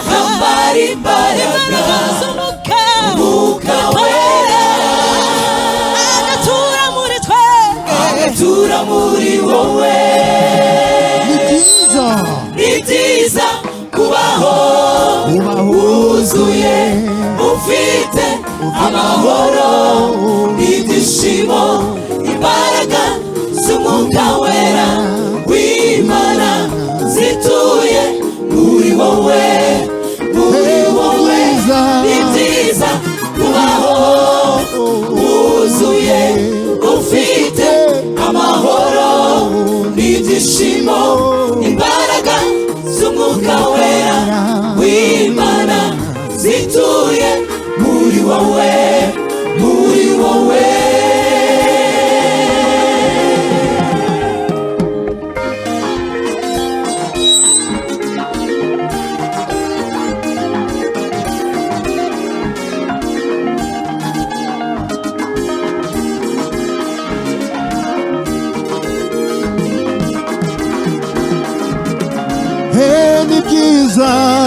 kwambara imbaraga, Umwuka Wera agatura muri twebwe, agatura muri wowe. Ni byiza kubaho wuzuye ufite amahoro n'ibyishimo, imbaraga z'Umwuka Wera w'Imana zituye muri wowe, muri wowe. Ni byiza kubaho wuzuye ufite amahoro n'ibyishimo, imbaraga z'Umwuka Wera w'Imana zituye muri wowe, muri wowe.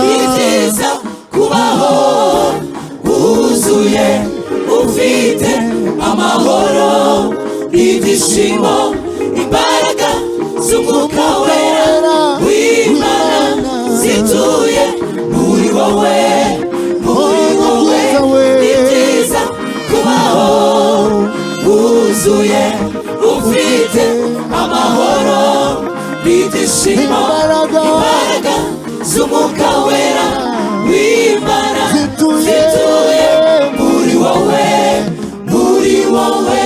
Ni byiza kubaho wuzuye ufite amahoro n'ibyishimo, imbaraga z'Umwuka Wera w'Imana zituye muri wowe, muri wowe. Ni byiza kubaho wuzuye ufite amahoro n'ibyishimo, imbaraga z'Umwuka Wera w'Imana zituye muri wowe, muri wowe.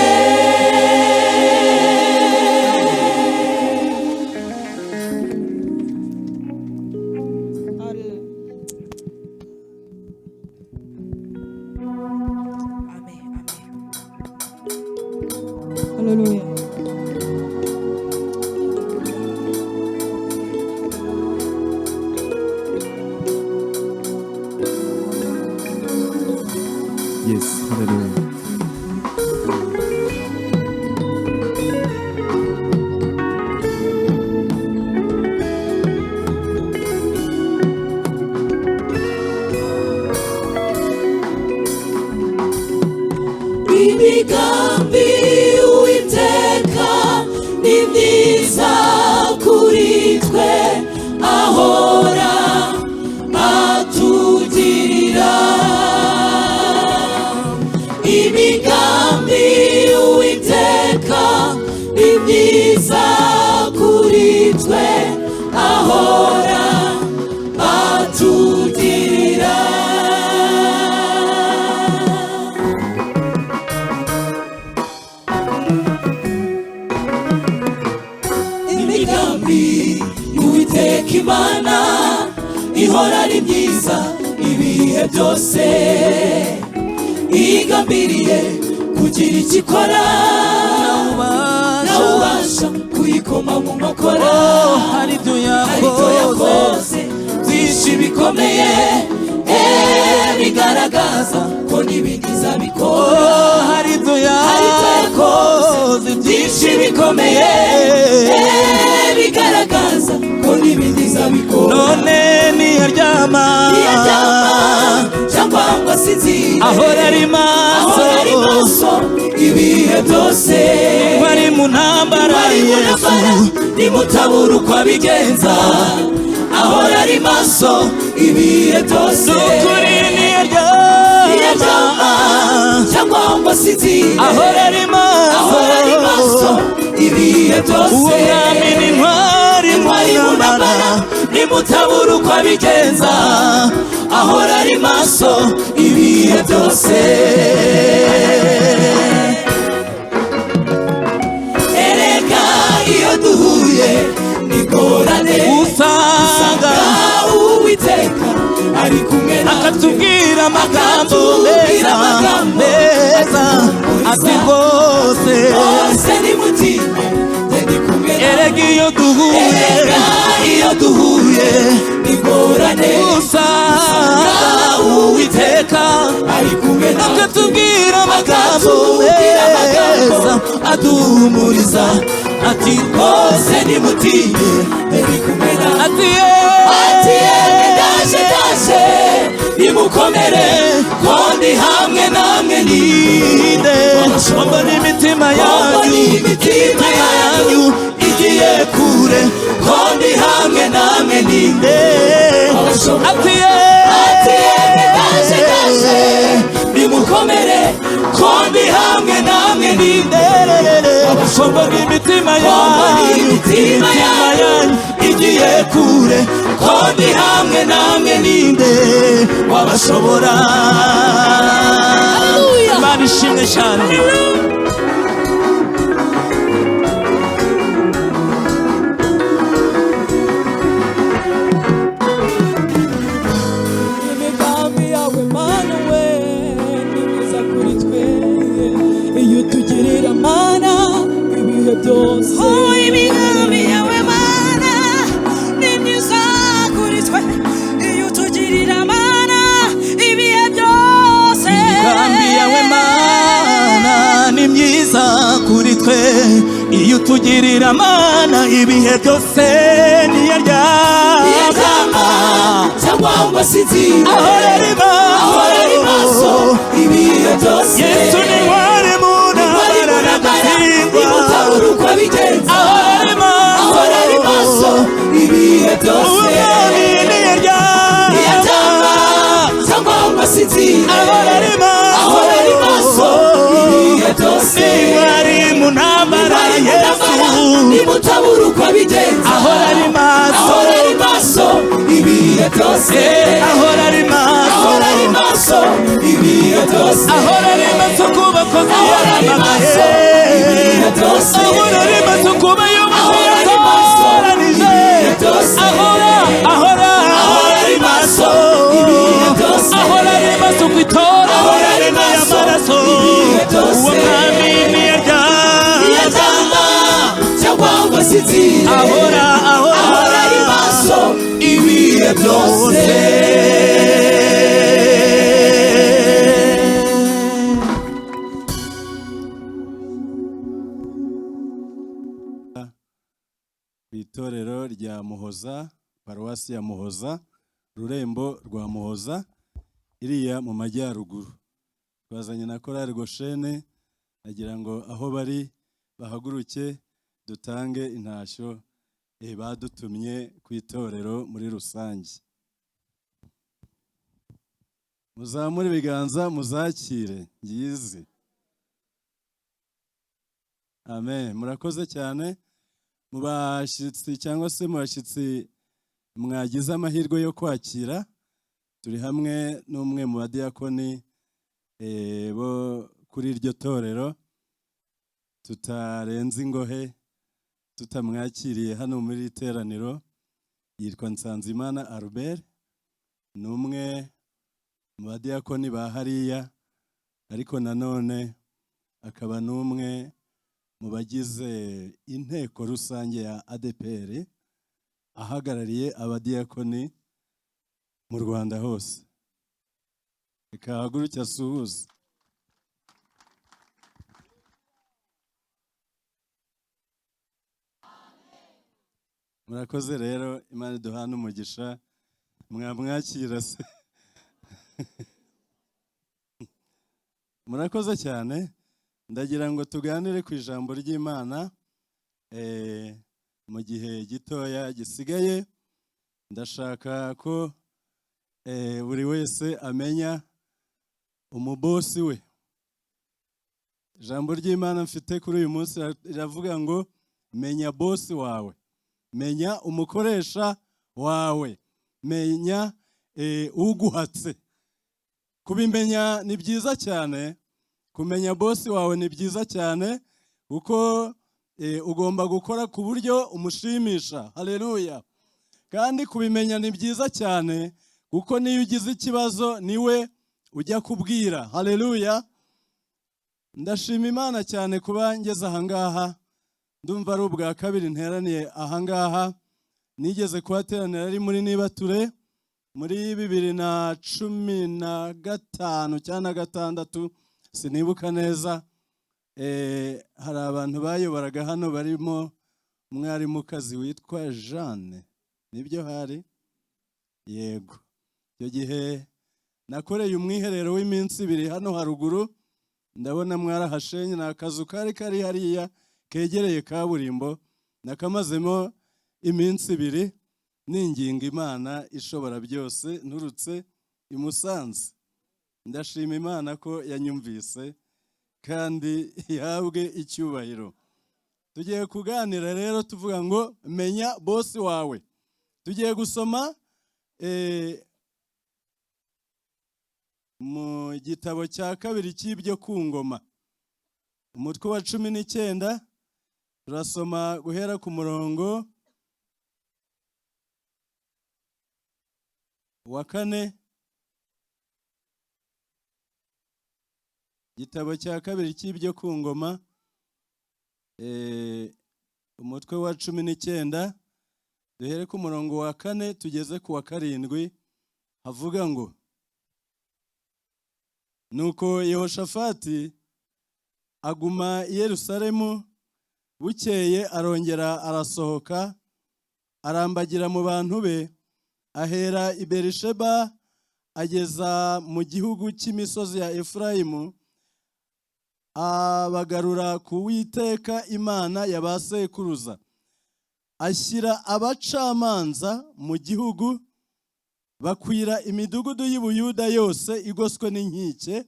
Hallelujah. Yes, hallelujah. Imigambi Uwiteka ni myiza kuri twe, ahora atugirira. Imigambi Uwiteka ni myiza kuri twe, ahora atugirira. Imigambi y'Uwiteka Imana ihora ari myiza ibihe byose, igambiriye kugira icyo ikora, nawe ubasha kuyikoma mu makora. Hari ibyo yakoze byinshi bikomeye, bigaragaza ko n'ibindi izabikora. Hari ibyo yakoze byinshi bikomeye, bigaragaza ko n'ibindi izabikora. None niyaryama cyangwa ngo asinzire, ahora ari maso ibihe byose. Bari mu ntambara Yesu nimutabura uko abigenza, ahora ari maso ibihe byose nukuri niyaryama cyangwa ngo asinzire ahora ari maso ibihe byose uwo mwami ni intwari mu ntambara nimutabura uko abigenza ahora ari maso ibihe byose erega iyo duhuye nigorane usanga uwiteka ari kumwe akatubwira amagambo meza ati rwose nimutinde ndi kumwe erega iyo duhuye nigorane usanga uwiteka ari kumwe akatubwira amagambo meza aduhumuriza ati rwose nimutinde ndi kumwe ati ndaje nimukomere ko ndi hamwe namwe ninde mbona imitima yanyu igiye kure ko ndi hamwe namwe ninde ati ndaje nimukomere ko ndi hamwe namwe ninde mbona imitima yanyu igiye kure ko ndi hamwe namwe ninde wabashobora Imana ishimwe cyane imigambi yawe mana we ni myiza kuri twe iyo utugirira mana ibihe byose imigambi yawe mana ni myiza kuri twe iyo utugirira mana ibihe byose imigambi yawe mana ni myiza kuri twe iyo utugirira mana ibihe byose niyaryama cyangwa ngo asinzire ahora ari maso ibihe byose Yesu ni wari mu ntambara n'agatsindwa nimutabura uko abigenza ahora ari maso ibihe byose umwami niyaryama cyangwa ngo asinzire ahora ari maso ibihe byose wari mu ntambara Yesu nimutabura uko abigenza ahora ari maso ibihe byose ahora ari maso ibihe byose ahora ari maso ku bakozi yamamaye ibihe byose ahora ari maso ku bayobozi yatoranije ahora ari maso ibihe byose ahora ari maso ku itora ahora ari y'amaraso uwo mwami niyaryama cyangwa ngo asinzire ahora ari maso ibihe byose ku itorero rya Muhoza, paruwasi ya Muhoza, rurembo rwa Muhoza, iriya mu majyaruguru. Twazanye na korali Goshene, nagira ngo aho bari bahaguruke dutange intashyo badutumye ku itorero muri rusange. Muzamure ibiganza muzakire ngizi. Amen. Murakoze cyane. Mu bashyitsi cyangwa se mu bashyitsi mwagize amahirwe yo kwakira, turi hamwe n'umwe mu badiyakoni bo kuri iryo torero, tutarenze ingohe tutamwakiriye hano muri iteraniro. Yitwa Nsanzimana Albert, ni umwe mu badiyakoni ba hariya, ariko nanone akaba n'umwe mu bagize inteko rusange ya ADPR, ahagarariye abadiyakoni mu Rwanda hose. Reka haguruke asuhuze. Murakoze rero, Imana iduhane umugisha, mwamwakira se. Murakoze cyane. Ndagira ngo tuganire ku ijambo ry'Imana mu gihe gitoya gisigaye. ndashaka ko buri wese amenya umubosi we. Ijambo ry'Imana mfite kuri uyu munsi riravuga ngo menya bosi wawe, menya umukoresha wawe, menya uguhatse. Kubimenya ni byiza cyane, kumenya bosi wawe ni byiza cyane, kuko ugomba gukora ku buryo umushimisha. Haleluya. Kandi kubimenya ni byiza cyane, kuko niyo ugize ikibazo niwe ujya kubwira. Haleluya. Ndashima Imana cyane kuba ngeze ahangaha. Ndumva ari ubwa kabiri nteraniye ahangaha. Nigeze kuhateranira ari muri Nibature muri 2015 cyangwa 16, sinibuka neza. Hari abantu bayoboraga hano barimo umwarimukazi witwa Jeanne, nibyo hari? Yego. Icyo gihe nakoreye umwiherero w'iminsi 2 hano haruguru, ndabona mwarahashenye. Ni akazu kari hariya kegereye kaburimbo, nakamazemo iminsi 2 ninginga Imana ishobora byose nturutse i Musanze. Ndashima Imana ko yanyumvise kandi yahabwe icyubahiro. Tugiye kuganira rero tuvuga ngo menya bosi wawe. Tugiye gusoma mu gitabo cya 2 cy'ibyo ku ngoma, umutwe wa 19. Turasoma guhera ku murongo wa 4. Igitabo cya 2 cy'ibyo ku ngoma, umutwe wa 19, duhere ku murongo wa 4 tugeze ku wa 7. Havuga ngo nuko Yehoshafati aguma i Yerusalemu. Bukeye arongera arasohoka, arambagira mu bantu be, ahera i Berisheba ageza mu gihugu cy'imisozi ya Efurayimu, abagarura ku Uwiteka Imana ya ba sekuruza. Ashyira abacamanza mu gihugu, bakwira imidugudu y'i Buyuda yose igoswe n'inkike,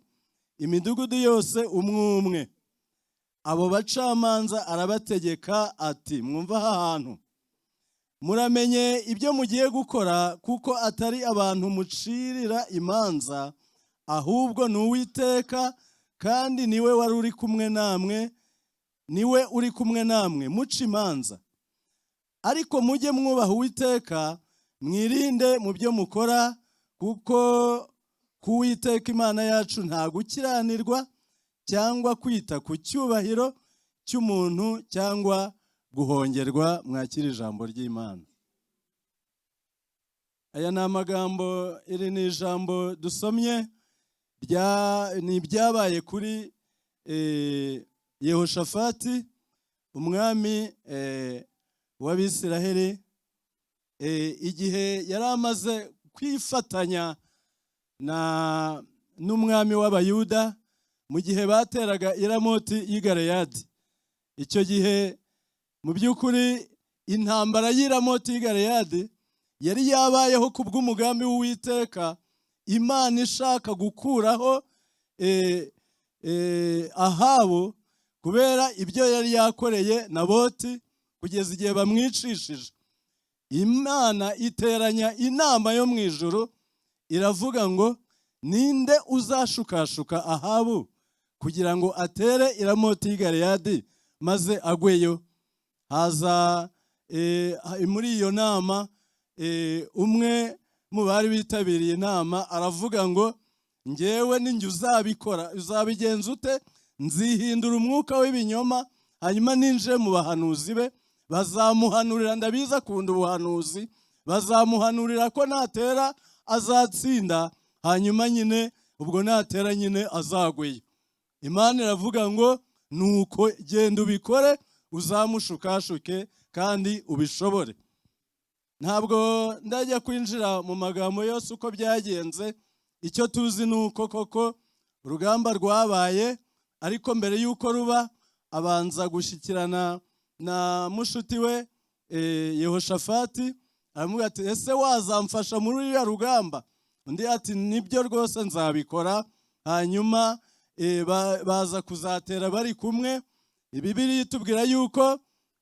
imidugudu yose umwe umwe. Abo bacamanza arabategeka ati, mwumva aha hantu, muramenye ibyo mugiye gukora, kuko atari abantu mucirira imanza, ahubwo ni Uwiteka, kandi niwe wari uri kumwe namwe, niwe uri kumwe namwe muca imanza. Ariko mujye mwubaha Uwiteka, mwirinde mu byo mukora, kuko ku Uwiteka Imana yacu nta gukiranirwa cyangwa kwita ku cyubahiro cy'umuntu cyangwa guhongerwa. Mwakira ijambo ry'Imana. Aya ni amagambo, iri ni ijambo dusomye, ni ibyabaye kuri Yehoshafati umwami w'Abisiraheli, igihe yari amaze kwifatanya n'umwami w'Abayuda mu gihe bateraga i Ramoti y'i Galeyadi. Icyo gihe mu by'ukuri intambara y'i Ramoti y'i Galeyadi yari yabayeho kubw'umugambi w'Uwiteka, Imana ishaka gukuraho Ahabu kubera ibyo yari yakoreye Naboti, kugeza igihe bamwicishije. Imana iteranya inama yo mu ijuru, iravuga ngo ninde uzashukashuka Ahabu kugira ngo atere i Ramoti y'i Galeyadi maze agweyo. Haza muri iyo nama umwe mu bari bitabiriye inama aravuga ngo njyewe ninjye uzabikora. Uzabigenza ute? Nzihindura umwuka w'ibinyoma, hanyuma ninje mu bahanuzi be, bazamuhanurira, ndabiza akunda ubuhanuzi, bazamuhanurira ko natera azatsinda, hanyuma nyine ubwo natera nyine azagweyo. Imana iravuga ngo nuko genda ubikore, uzamushukashuke kandi ubishobore. Ntabwo ndajya kwinjira mu magambo yose uko byagenze. Icyo tuzi nuko koko urugamba rwabaye, ariko mbere yuko ruba abanza gushyikirana na mushuti we Yehoshafati, aramubwira ati ese wazamfasha muri uriya rugamba? Undi ati nibyo rwose nzabikora. Hanyuma baza kuzatera bari kumwe. Bibiliya itubwira yuko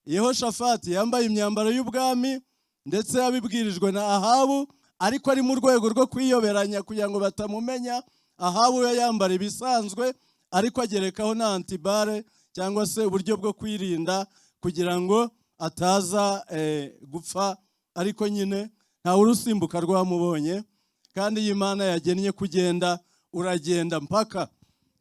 Yehoshafati yambaye imyambaro y'ubwami ndetse yabibwirijwe na Ahabu, ariko ari mu rwego rwo kwiyoberanya kugira ngo batamumenya. Ahabu yambara ibisanzwe ariko agerekaho na antibare cyangwa se uburyo bwo kwirinda kugira ngo ataza gupfa, ariko nyine ntawe urusimbuka rwamubonye. Kandi iyi Imana yagennye kugenda uragenda mpaka.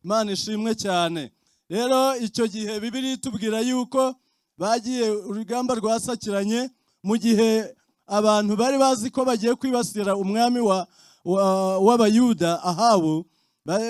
Imana ishimwe cyane. Rero icyo gihe Bibiliya itubwira yuko bagiye urugamba rwasakiranye mu gihe abantu bari bazi ko bagiye kwibasira umwami w'Abayuda Ahabu.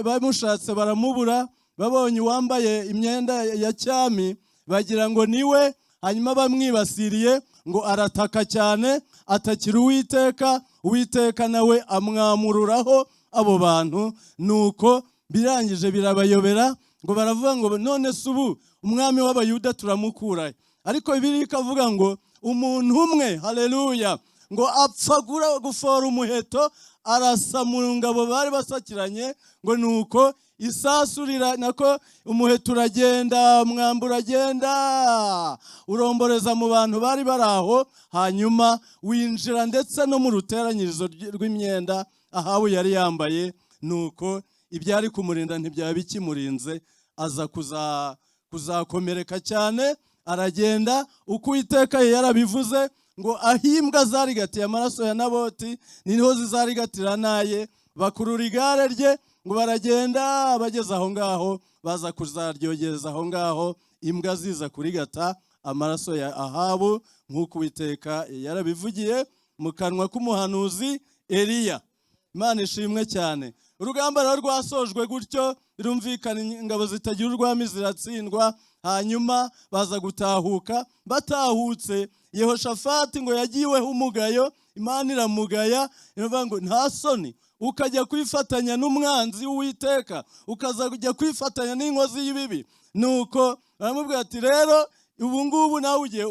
Bamushatse baramubura, babonye uwambaye imyenda ya cyami bagira ngo niwe, hanyuma bamwibasiriye ngo arataka cyane, atakira Uwiteka. Uwiteka nawe amwamururaho abo bantu, nuko birangije birabayobera ngo baravuga ngo none se ubu umwami w'Abayuda turamukurahe? Ariko Bibiliya ikavuga ngo umuntu umwe, haleluya, ngo apfa gufora umuheto arasa mu ngabo bari basakiranye, ngo nuko isasurira nako umuheto uragenda, umwambi uragenda uromboreza mu bantu bari baraho, hanyuma winjira ndetse no mu ruteranyirizo rw'imyenda Ahabu yari yambaye. Nuko ibyari kumurinda ntibyaba bikimurinze, aza kuzakomereka cyane. Aragenda uko Uwiteka yarabivuze ngo ahimbwa zarigatiye amaraso ya Naboti niho zizarigatira naye. Bakurura igare rye ngo baragenda, bageze aho ngaho baza kuzaryogeza aho ngaho, imbwa ziza kurigata amaraso ya Ahabu nk'uko Uwiteka yarabivugiye mu kanwa k'umuhanuzi Eliya. Imana ishimwe cyane. Urugamba rero rwasojwe gutyo, birumvikana ingabo zitagira urwami ziratsindwa. Hanyuma baza gutahuka. Batahutse Yehoshafati ngo yagiweho umugayo, Imana iramugaya, iravuga ngo nta soni ukajya kwifatanya n'umwanzi w'Uwiteka, ukazajya kwifatanya n'inkozi y'ibibi. Nuko baramubwira ati rero ubu ngubu nawe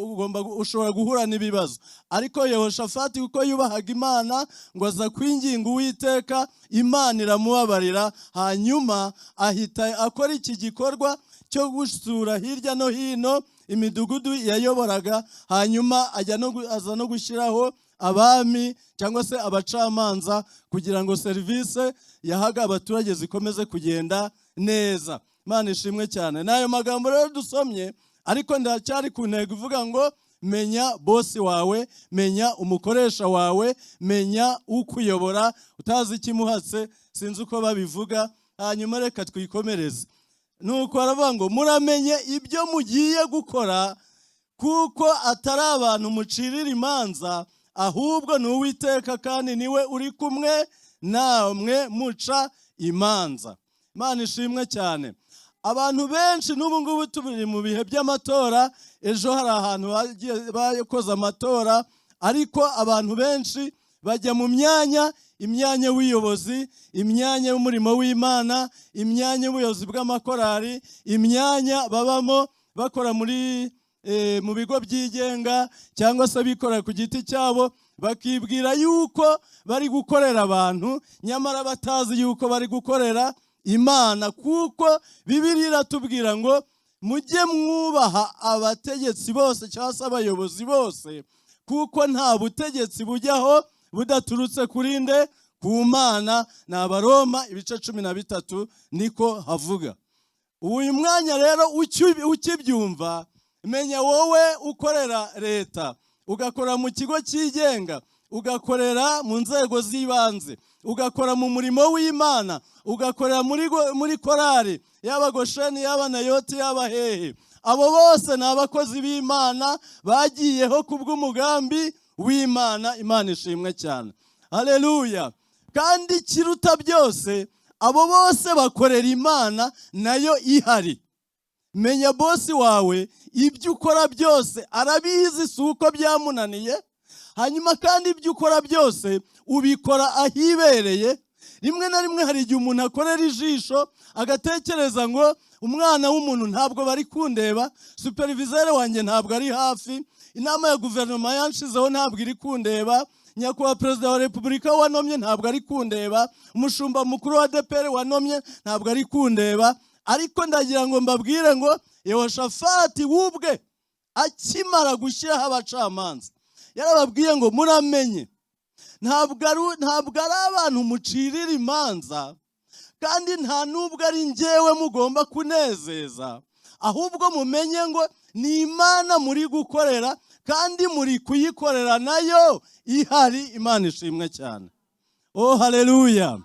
ushobora guhura n'ibibazo. Ariko Yehoshafati kuko yubahaga Imana ngo aza kwinginga Uwiteka, Imana iramubabarira. Hanyuma ahita akora iki gikorwa cyo gusura hirya no hino imidugudu yayoboraga. Hanyuma aza no gushyiraho abami cyangwa se abacamanza kugira ngo serivisi yahaga abaturage zikomeze kugenda neza. Imana ishimwe cyane. N'ayo magambo rero dusomye, ariko ndacyari ku ntego ivuga ngo menya bosi wawe, menya umukoresha wawe, menya ukuyobora. Utazi ikimuhatse sinzi uko babivuga. Hanyuma reka twikomereze. Nuko aravuga ngo muramenye ibyo mugiye gukora, kuko atari abantu mucirira imanza, ahubwo ni Uwiteka, kandi niwe uri kumwe namwe muca imanza. Imana ishimwe cyane. Abantu benshi n'ubu ngubu turi mu bihe by'amatora. Ejo hari ahantu bakoze amatora, ariko abantu benshi bajya mu myanya y'ubuyobozi, imyanya y'umurimo w'Imana, imyanya y'ubuyobozi bw'amakorari, imyanya babamo bakora mu bigo byigenga cyangwa se bikorera ku giti cyabo, bakibwira yuko bari gukorera abantu, nyamara batazi yuko bari gukorera Imana. Kuko Bibiliya iratubwira ngo mujye mwubaha abategetsi bose cyangwa se abayobozi bose, kuko nta butegetsi bujyaho budaturutse kuri nde? Ku Mana. Ni Abaroma 13 niko havuga. Uyu mwanya rero ukibyumva, menya wowe ukorera leta, ugakora mu kigo cyigenga, ugakorera mu nzego z'ibanze, ugakora mu murimo w'Imana, ugakorera muri korari, yaba Gosheni, yaba Nayoti, yaba hehe. Abo bose ni abakozi b'Imana bagiyeho kubw'umugambi w'Imana. Imana ishimwe cyane. Haleluya. Kandi kiruta byose, abo bose bakorera Imana nayo ihari. Menya bosi wawe ibyo ukora byose arabizi, si uko byamunaniye. Hanyuma kandi ibyo ukora byose ubikora ahibereye. Rimwe na rimwe hari igihe umuntu akorera ijisho agatekereza ngo umwana w'umuntu ntabwo bari kundeba, superviseur wanjye ntabwo ari hafi, inama ya guverinoma yanshizeho ntabwo iri kundeba, nyakubahwa perezida wa repubulika wanomye ntabwo ari kundeba, umushumba mukuru wa DPR wanomye ntabwo ari kundeba, ariko ndagira ngo mbabwire ngo Yehoshafati wubwe akimara gushyiraho abacamanza yarababwiye ngo muramenye ntabwo ari abantu mucirira imanza, kandi nta nubwo ari njyewe mugomba kunezeza, ahubwo mumenye ngo ni Imana muri gukorera, kandi muri kuyikorera nayo ihari. Imana ishimwe cyane. Oh haleluya,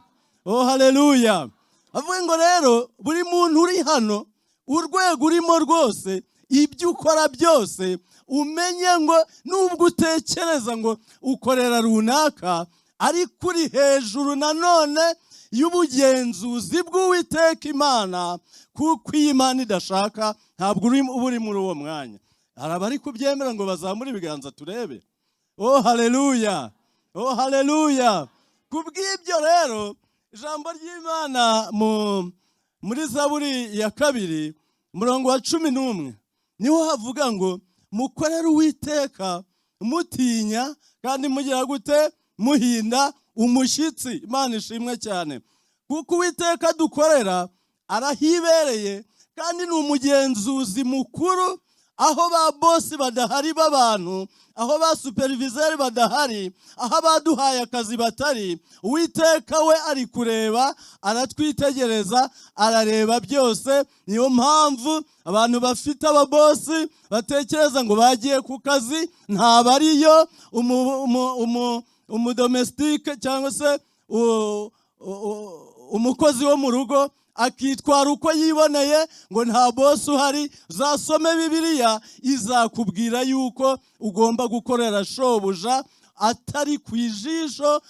oh haleluya. Avuga ngo rero buri muntu uri hano, urwego urimo rwose, ibyo ukora byose, umenye ngo nubwo utekereza ngo ukorera runaka, ariko uri hejuru nanone y'ubugenzuzi bw'Uwiteka Imana, kuko iyi Imana idashaka ntabwo uba uri muri uwo mwanya. Hari abari kubyemera ngo bazamure ibiganza turebe. Oh haleluya, oh haleluya. Kubw'ibyo rero ijambo ry'Imana muri Zaburi ya 2 umurongo wa 11 niho havuga ngo mukorere Uwiteka mutinya kandi mugira gute, muhinda umushyitsi. Imana ishimwe cyane, kuko Uwiteka dukorera arahibereye, kandi ni umugenzuzi mukuru. Aho ba bosi badahari b'abantu, aho ba superviseur badahari, aho abaduhaye akazi batari, Uwiteka we ari kureba, aratwitegereza, arareba byose. Niyo mpamvu abantu bafite ababosi batekereza ngo bagiye ku kazi, ntabariyo. Umudomestique cyangwa se umukozi wo mu rugo akitwara uko yiboneye ngo nta bosi uhari. Zasome Bibiliya izakubwira yuko ugomba gukorera shobuja atari kujisho,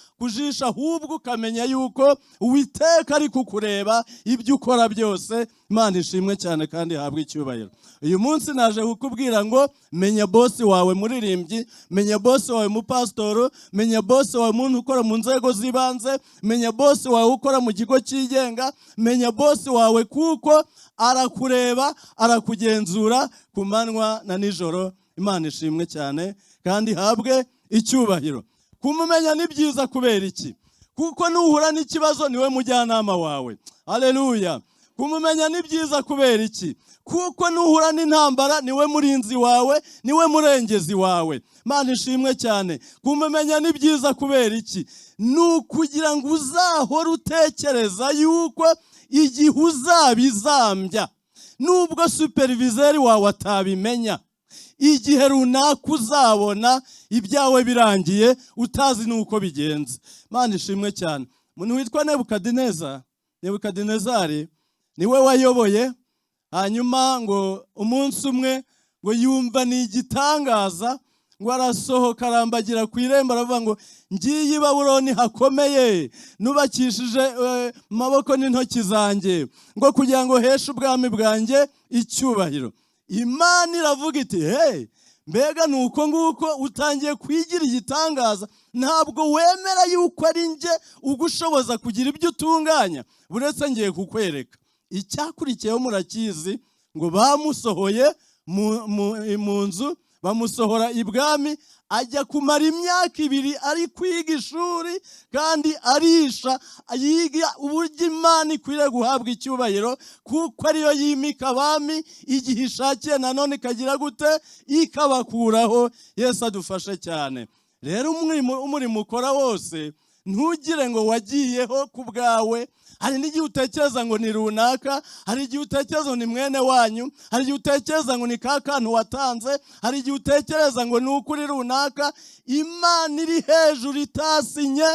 ahubwo ukamenya yuko Uwiteka ari kukureba ibyo ukora byose. Imana ishimwe cyane kandi habwe icyubahiro. Uyu munsi naje kukubwira ngo menya bosi wawe muririmbyi, menya bosi wawe mupasitoro, menya bosi wawe muntu ukora mu nzego z'ibanze, menya bosi wawe ukora mu kigo cyigenga, menya bosi wawe kuko arakureba, arakugenzura ku manywa na nijoro. Imana ishimwe cyane kandi habwe icyubahiro. Kumumenya ni byiza kubera iki? Kuko nuhura n'ikibazo niwe mujyanama wawe. Haleluya. Kumumenya ni byiza kubera iki? Kuko nuhura n'intambara niwe murinzi wawe, niwe murengezi wawe. Imana ishimwe cyane. Kumumenya ni byiza kubera iki? Nukugira ngo uzahore utekereza yuko igihe uzabizambya, nubwo superviseur wawe atabimenya, igihe runaka uzabona ibyawe birangiye utazi nuko bigenze. Imana ishimwe cyane. Umuntu witwa Nebukadinezari niwe wayoboye, hanyuma ngo umunsi umwe ngo yumva ni igitangaza, ngo arasohoka arambagira ku irembo aravuga ngo ngiye i Babuloni hakomeye, nubakishije maboko n'intoki zanjye, ngo kugira ngo heshe ubwami bwanjye icyubahiro. Imana iravuga iti hey, mbega nuko nguko utangiye kwigira igitangaza, ntabwo wemera yuko ari nje ugushoboza kugira ibyo utunganya, buretse ngiye kukwereka. Icyakurikiyeho murakizi, ngo bamusohoye mu nzu, bamusohora ibwami, ajya kumara imyaka 2 ari kwiga ishuri, kandi arisha yiga uburyo Imana ikwiriye guhabwa icyubahiro, kuko ariyo yimika abami igihe ishakiye, nanone ikagira gute, ikabakuraho. Yesu adufashe cyane. Rero umurimo ukora wose ntugire ngo wagiyeho ku bwawe. Hari n'igihe utekereza ngo ni runaka, hari igihe utekereza ngo ni mwene wanyu, hari igihe utekereza ngo ni ka kantu watanze, hari igihe utekereza ngo ni ukuri runaka. Imana iri hejuru itasinye,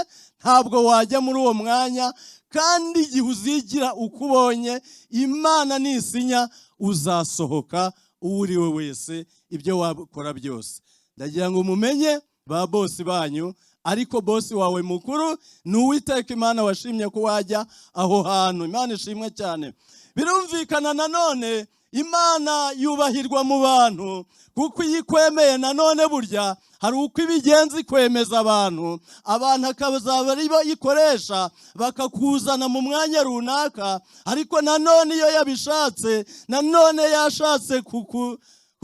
ntabwo wajya muri uwo mwanya, kandi igihe uzigira uko ubonye, Imana nisinya uzasohoka uwo uri we wese, ibyo wakora byose. Ndagira ngo mumenye ba bosi banyu, ariko bosi wawe mukuru ni Uwiteka Imana washimye ko wajya aho hantu. Imana ishimwe cyane. Birumvikana nanone Imana yubahirwa mu bantu, kuko yikwemeye nanone burya hari uko ibigenzi kwemeza abantu akabazaba ari bo ikoresha, bakakuzana mu mwanya runaka, ariko nanone iyo yabishatse, nanone yashatse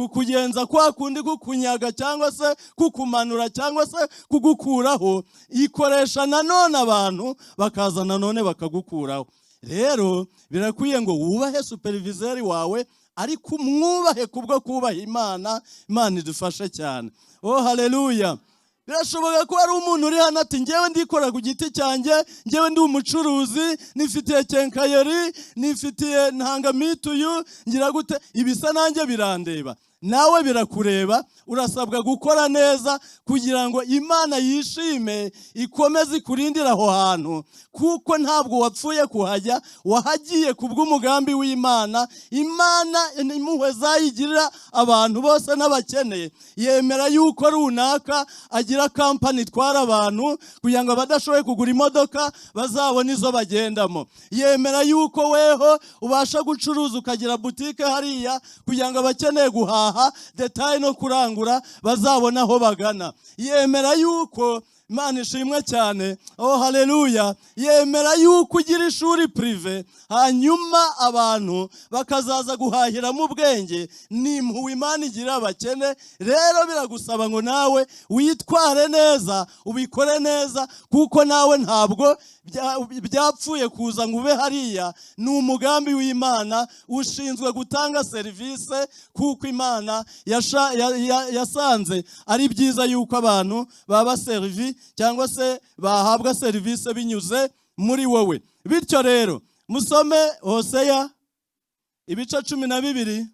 kukugenza kwa kundi kukunyaga cyangwa se kukumanura cyangwa se kugukuraho, ikoresha nanone abantu bakaza nanone bakagukuraho. Rero birakwiye ngo wubahe superviseri wawe, ariko umwubahe kubwo kubaha Imana. Imana idufashe cyane. Oh haleluya. Birashoboka ko hari umuntu uri hano ati njyewe ndikora ku giti cyanjye, njyewe ndi umucuruzi, nifitiye kenkayeri, nifitiye ntangamituyu, ngira gute, ibisa nanjye birandeba. Nawe birakureba, urasabwa gukora neza kugira ngo Imana yishime, ikomeze ikurindira aho hantu, kuko ntabwo wapfuye kuhajya, wahagiye kubw'umugambi w'Imana. Imana impuhwe zayigirira abantu bose n'abakeneye. Yemera yuko runaka agira kampani itwara abantu kugira ngo abadashoboye kugura imodoka bazabone izo bagendamo. Yemera yuko weho ubasha gucuruza ukagira butike hariya kugira ngo abakeneye guhaha detaye no kurangura bazabona aho bagana. Yemera yuko, Imana ishimwe cyane, oh haleluya, yemera yuko ugira ishuri prive, hanyuma abantu bakazaza guhahiramo ubwenge. N'impuhwe Imana igira abakene. Rero biragusaba ngo nawe witware neza, ubikore neza, kuko nawe ntabwo byapfuye kuza ngo ube hariya. Ni umugambi w'Imana, ushinzwe gutanga serivisi, kuko Imana yasanze ari byiza yuko abantu baba servisi cyangwa se bahabwa serivisi binyuze muri wowe. Bityo rero musome Hoseya ibice 12,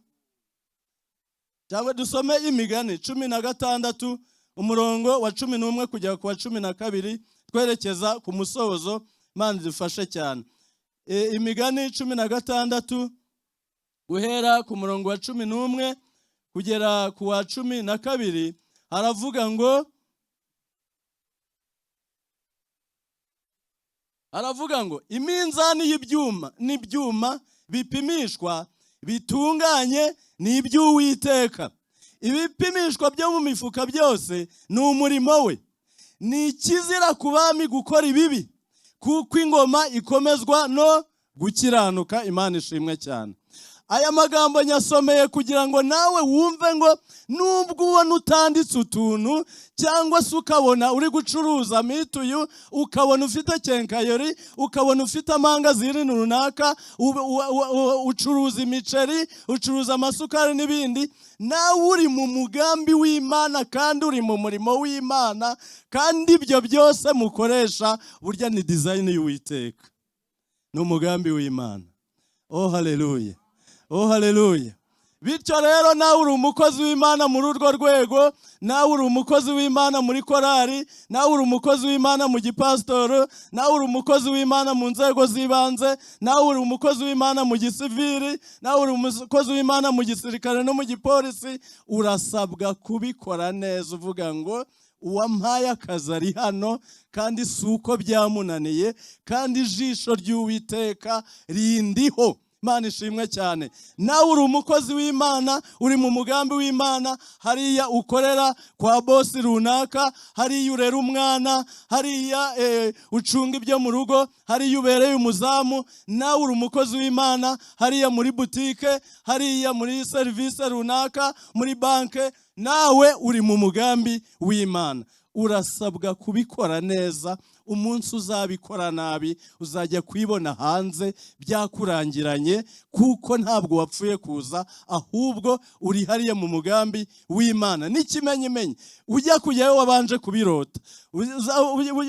cyangwa dusome Imigani 16 umurongo wa 11 kugera ku wa 12, twerekeza ku musozo. Imana idufashe cyane. Imigani 16 guhera ku murongo wa 11 kugera ku wa 12 haravuga ngo iminzani n'ibyuma bipimishwa bitunganye ni iby'Uwiteka. Ibipimishwa byo mu mifuka byose ni umurimo we. Ni ikizira ku bami gukora ibibi, kuko ingoma ikomezwa no gukiranuka. Imana ishimwe cyane. Aya magambo nyasomeye kugira ngo nawe wumve ngo nubwo ubona utanditse utuntu, cyangwa se ukabona uri gucuruza mituyu, ukabona ufite kenkayori, ukabona ufite amangazini runaka, ucuruza imiceri, ucuruza amasukari n'ibindi, nawe uri mu mugambi w'Imana kandi uri mu murimo w'Imana, kandi ibyo byose mukoresha burya ni design y'Uwiteka, ni umugambi w'Imana. Oh haleluya. Oh haleluya. Bityo rero nawe uri umukozi w'Imana muri urwo rwego, nawe uri umukozi w'Imana muri korari, nawe uri umukozi w'Imana mu gipasitoro, nawe uri umukozi w'Imana mu nzego z'ibanze, nawe uri umukozi w'Imana mu gisivili, nawe uri umukozi w'Imana mu gisirikare no mu gipolisi. Urasabwa kubikora neza, uvuga ngo uwampaye akazi ari hano, kandi si uko byamunaniye, kandi ijisho ry'Uwiteka rindiho. Imana ishimwe cyane. Nawe uri umukozi w'Imana, uri mu mugambi w'Imana, hariya ukorera kwa bosi runaka, hariya urera umwana, hariya ucunga ibyo mu rugo, hariya ubereye umuzamu. Nawe uri umukozi w'Imana, hariya muri butike, hariya muri serivisi runaka, muri banke. Nawe uri mu mugambi w'Imana. Urasabwa kubikora neza. Umunsi uzabikora nabi uzajya kwibona hanze byakurangiranye, kuko ntabwo wapfuye kuza, ahubwo uri hariya mu mugambi w'Imana. N'ikimenyimenyi ujya kujyayo wabanje kubirota.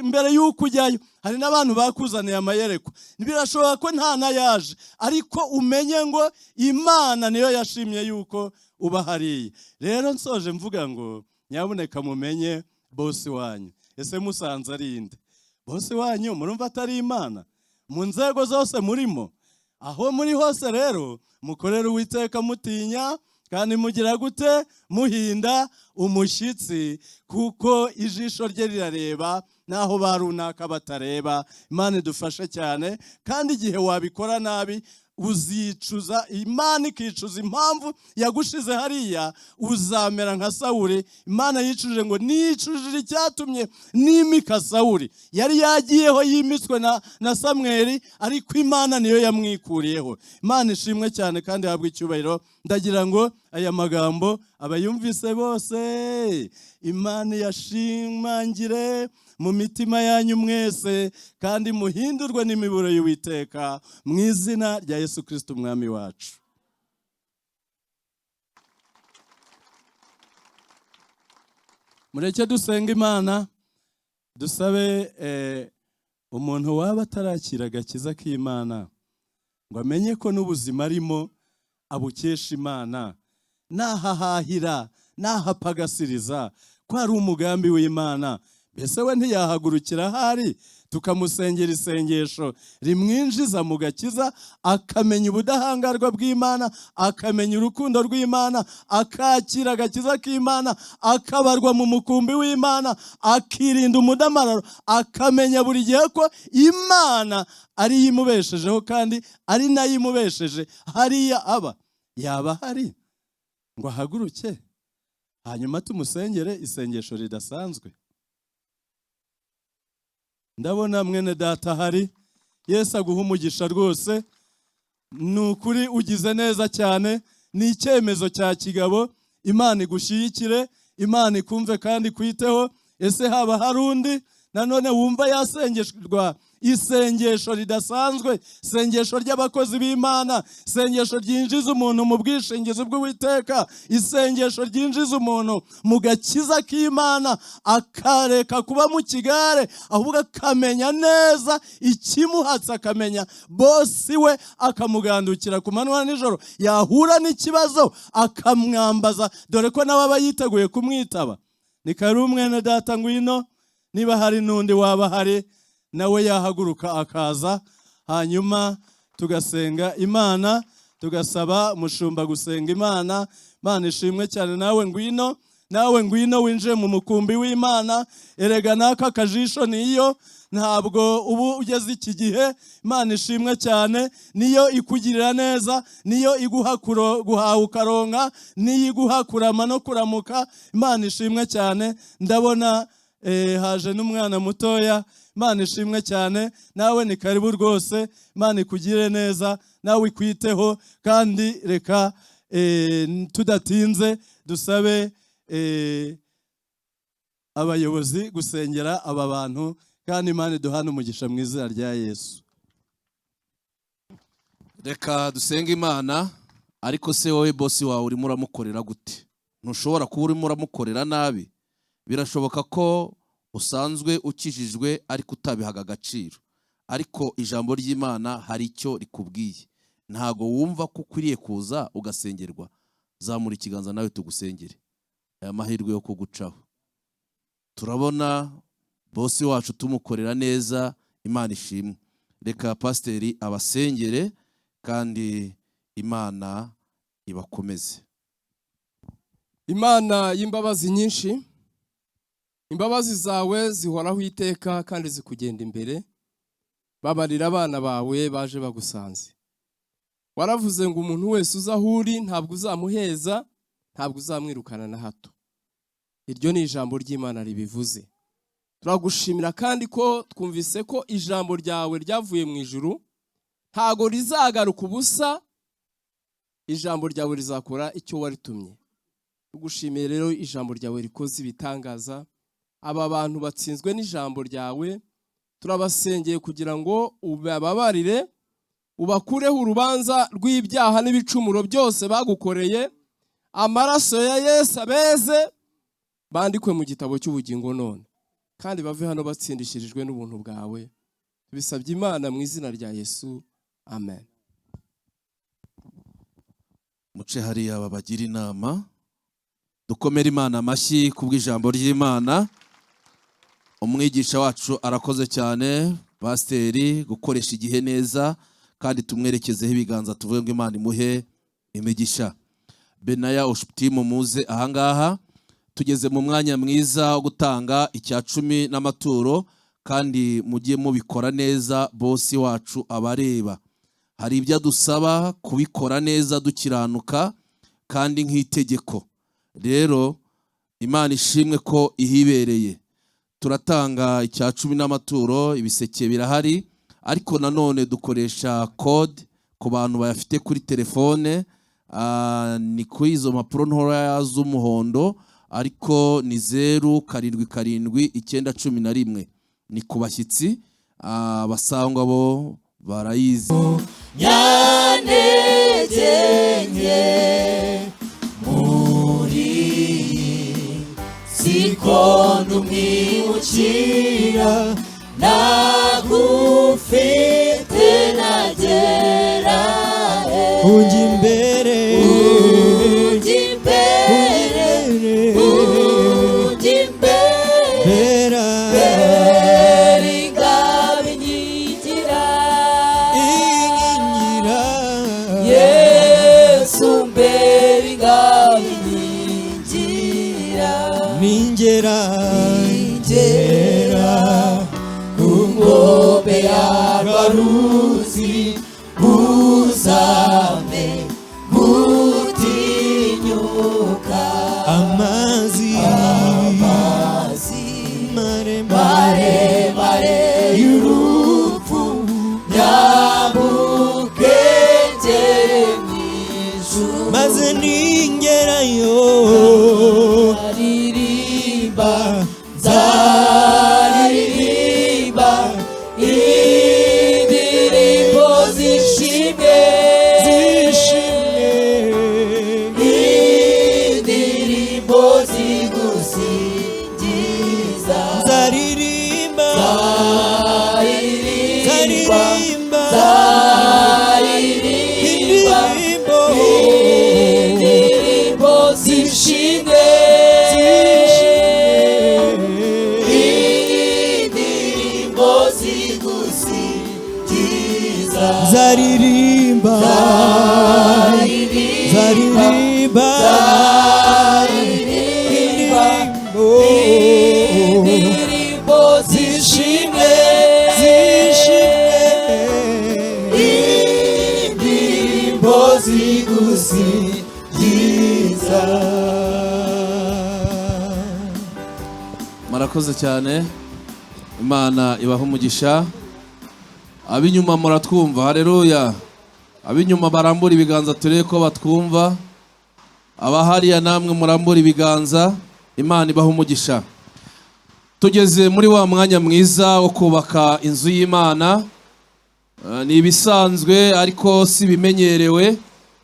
Mbere y'uko ujyayo hari n'abantu bakuzaniye amayereko. Birashoboka ko nta nayaje, ariko umenye ngo Imana niyo yashimye yuko uba hariya. Rero nsoje mvuga ngo nyabuneka mumenye bosi wanyu. Ese musanze ari inde? Bosi wanyu murumva atari Imana? Mu nzego zose murimo, aho muri hose rero mukorera Uwiteka mutinya, kandi mugira gute? Muhinda umushyitsi, kuko ijisho rye rirareba naho barunaka batareba. Imana idufashe cyane. Kandi igihe wabikora nabi, uzicuza, Imana ikicuza impamvu yagushize hariya, uzamera nka Sawuli. Imana yicuje ngo nicujije icyatumye nimika Sawuli. Yari yagiyeho yimitswe na Samweli, ariko Imana niyo yamwikuriyeho. Imana ishimwe cyane kandi habwe icyubahiro. Ndagira ngo aya magambo abayumvise bose Imana yashimangire mu mitima yanyu mwese, kandi muhindurwe n'imiburo y'Uwiteka mu izina rya Yesu Kristo umwami wacu. Mureke dusenga Imana, dusabe umuntu waba atarakira agakiza k'Imana ngo amenye ko n'ubuzima arimo abukesha Imana, nahahahira nahapagasiriza ko ari umugambi w'Imana. Mbese we ntiyahagurukira ahari tukamusengera isengesho rimwinjiza mu gakiza, akamenya ubudahangarwa bw'Imana, akamenya urukundo rw'Imana, akakira agakiza k'Imana, akabarwa mu mukumbi w'Imana, akirinda umudamararo, akamenya buri gihe ko Imana ari imubeshejeho kandi ari nayo imubesheje hariya aba. Yaba hari ngo ahaguruke hanyuma tumusengere isengesho ridasanzwe. Ndabona mwene data hari. Yesu aguha umugisha rwose, nukuri ugize neza cyane, ni icyemezo cya kigabo. Imana igushyigikire, Imana ikumve kandi kwiteho. Ese haba hari undi nanone wumva yasengerwa isengesho ridasanzwe, isengesho ry'abakozi b'Imana, isengesho ryinjiza umuntu mu bwishingizi bw'Uwiteka, isengesho ryinjiza umuntu mu gakiza k'Imana, akareka kuba mu kigare, ahubwo akamenya neza ikimuhatse, akamenya bosi we, akamugandukira ku manywa nijoro, yahura n'ikibazo akamwambaza, dore ko nawe aba yiteguye kumwitaba. Ni kari umwene data ngwino, niba hari n'undi waba hari nawe yahaguruka akaza, hanyuma tugasenga Imana, tugasaba mushumba gusenga Imana. Imana ishimwe cyane. Nawe ngwino winjiye mu mukumbi w'Imana. Erega naka kajisho niyo, ntabwo ubu ugeze iki gihe. Imana ishimwe cyane, niyo ikugirira neza, niyo iguha guhaha ukaronka, niyo iguha kurama no kuramuka. Imana ishimwe cyane. Ndabona haje n'umwana mutoya. Imana ishimwe cyane. Nawe ni karibu rwose. Imana ikugire neza, nawe ikwiteho, kandi reka tudatinze dusabe abayobozi gusengera aba bantu, kandi Imana iduhane umugisha mu izina rya Yesu. Reka dusenge Imana. Ariko se wowe bosi wawe urimo uramukorera gute? Ntushobora kuba urimo uramukorera nabi. Birashoboka ko usanzwe ukijijwe ariko utabihaga agaciro, ariko ijambo ry'Imana hari icyo rikubwiye. Ntago wumva ko ukwiriye kuza ugasengerwa? Zamura ikiganza nawe tugusengere. Aya mahirwe yo kugucaho. Turabona bosi wacu tumukorera neza, Imana ishimwe. Reka pasiteri abasengere kandi Imana ibakomeze. Imana y'imbabazi nyinshi, imbabazi zawe zihoraho iteka kandi zikugenda imbere. Babarira abana bawe baje bagusanze. Waravuze ngo umuntu wese uzahuri ntabwo uzamuheza, ntabwo uzamwirukana na hato. Iryo ni ijambo ry'Imana ribivuze. Turagushimira kandi ko twumvise ko ijambo ryawe ryavuye mu ijuru, ntago rizagaruka ubusa. Ijambo ryawe rizakora icyo waritumye. Tugushimiye rero ijambo ryawe rikoze ibitangaza. Aba bantu batsinzwe n'ijambo ryawe, turabasengeye kugira ngo ubabarire, ubakureho urubanza rw'ibyaha n'ibicumuro byose bagukoreye. Amaraso ya Yesu abeze, bandikwe mu gitabo cy'ubugingo none, kandi bave hano batsindishirijwe n'ubuntu bwawe. Tubisabye Imana mu izina rya Yesu, amen. Muce hariya babagira inama. Dukomere Imana amashyi kubw'ijambo ry'Imana. Umwigisha wacu arakoze cyane, pasiteri, gukoresha igihe neza, kandi tumwerekezeho ibiganza tuvuge ngo Imana imuhe imigisha. Benaya Oshptimu muze ahangaha. Tugeze mu mwanya mwiza wo gutanga icya 10 n'amaturo, kandi mugiye mubikora neza, bosi wacu abareba. hari ibyo adusaba kubikora neza dukiranuka kandi nk'itegeko. Rero Imana ishimwe ko ihibereye. Turatanga icya 10 n'amaturo, ibiseke birahari, ariko nanone dukoresha code ku bantu bayafite kuri telefone. Ni kuri izo mpapuro ntoya z'umuhondo, ariko ni 077911. Ni ku bashyitsi, basangwa bo barayizi. Nyanegenge muri sikondo mwimukira nagufite nagera unjya imbere Ningera kungobe y'abaruzi uzame mutinyuka amazi maremare y'urupfu nyamukengere mw'ijuru maze ningerayo zaririmba indirimbo zishimye indirimbo zigusingiza zaririmba indirimbo zishimye zaririmba indirimbo zishimye indirimbo zigusingiza. Murakoze cyane, Imana ibaha umugisha. Abinyuma muratwumva, haleluya. Abinyuma barambura ibiganza turebe ko batwumva. Abahariya namwe murambura ibiganza, Imana ibaha umugisha. Tugeze muri wa mwanya mwiza wo kubaka inzu y'Imana. Ni ibisanzwe ariko si bimenyerewe,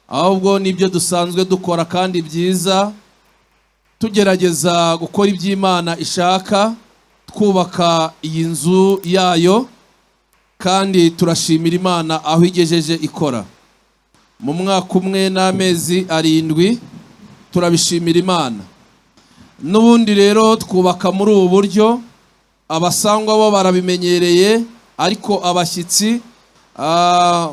ahubwo nibyo dusanzwe dukora kandi byiza. Tugerageza gukora iby'Imana ishaka, twubaka iyi nzu yayo. Kandi turashimira Imana aho igejeje ikora. Mu mwaka umwe n'amezi 7 turabishimira Imana. N'ubundi rero twubaka muri ubu buryo, abasangwa bo barabimenyereye, ariko abashyitsi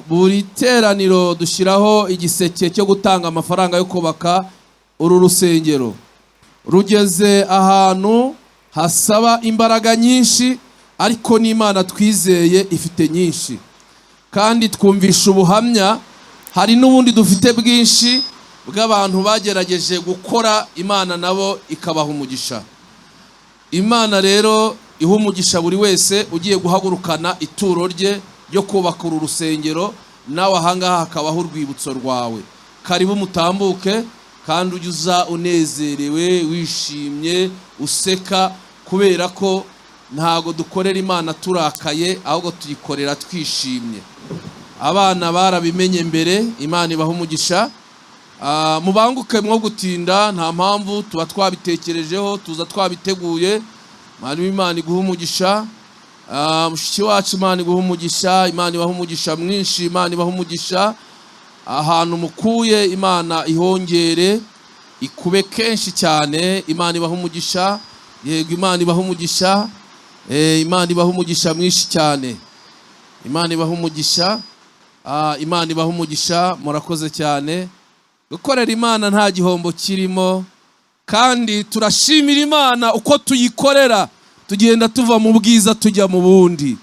buri teraniro dushyiraho igiseke cyo gutanga amafaranga yo kubaka uru rusengero. Rugeze ahantu hasaba imbaraga nyinshi, ariko n'Imana twizeye ifite nyinshi. Kandi twumvisha ubuhamya, hari n'ubundi dufite bwinshi bw'abantu bagerageje gukora, Imana nabo ikabaha umugisha. Imana rero iha umugisha buri wese ugiye guhagurukana ituro rye ryo kubaka uru rusengero, nawe ahangaha hakabaho urwibutso rwawe. Karibu mutambuke kandi ujye uza unezerewe, wishimye, useka, kubera ko ntago dukorera Imana turakaye, ahubwo tuyikorera twishimye. Abana barabimenye mbere, Imana ibaha umugisha. Mubanguke mwo gutinda, nta mpamvu, tuba twabitekerejeho, tuza twabiteguye. Mwari Imana iguha umugisha. Mushiki wacu Imana iguha umugisha, Imana ibaha umugisha mwinshi, Imana ibaha umugisha. Ahantu mukuye Imana ihongere, ikube kenshi cyane, Imana ibaha umugisha. Yego, Imana ibaha umugisha. Imana ibaha umugisha mwinshi cyane. Imana ibaha umugisha. Imana ibaha umugisha. Murakoze cyane. Gukorera Imana nta gihombo kirimo, kandi turashimira Imana uko tuyikorera, tugenda tuva mu bwiza tujya mu bundi.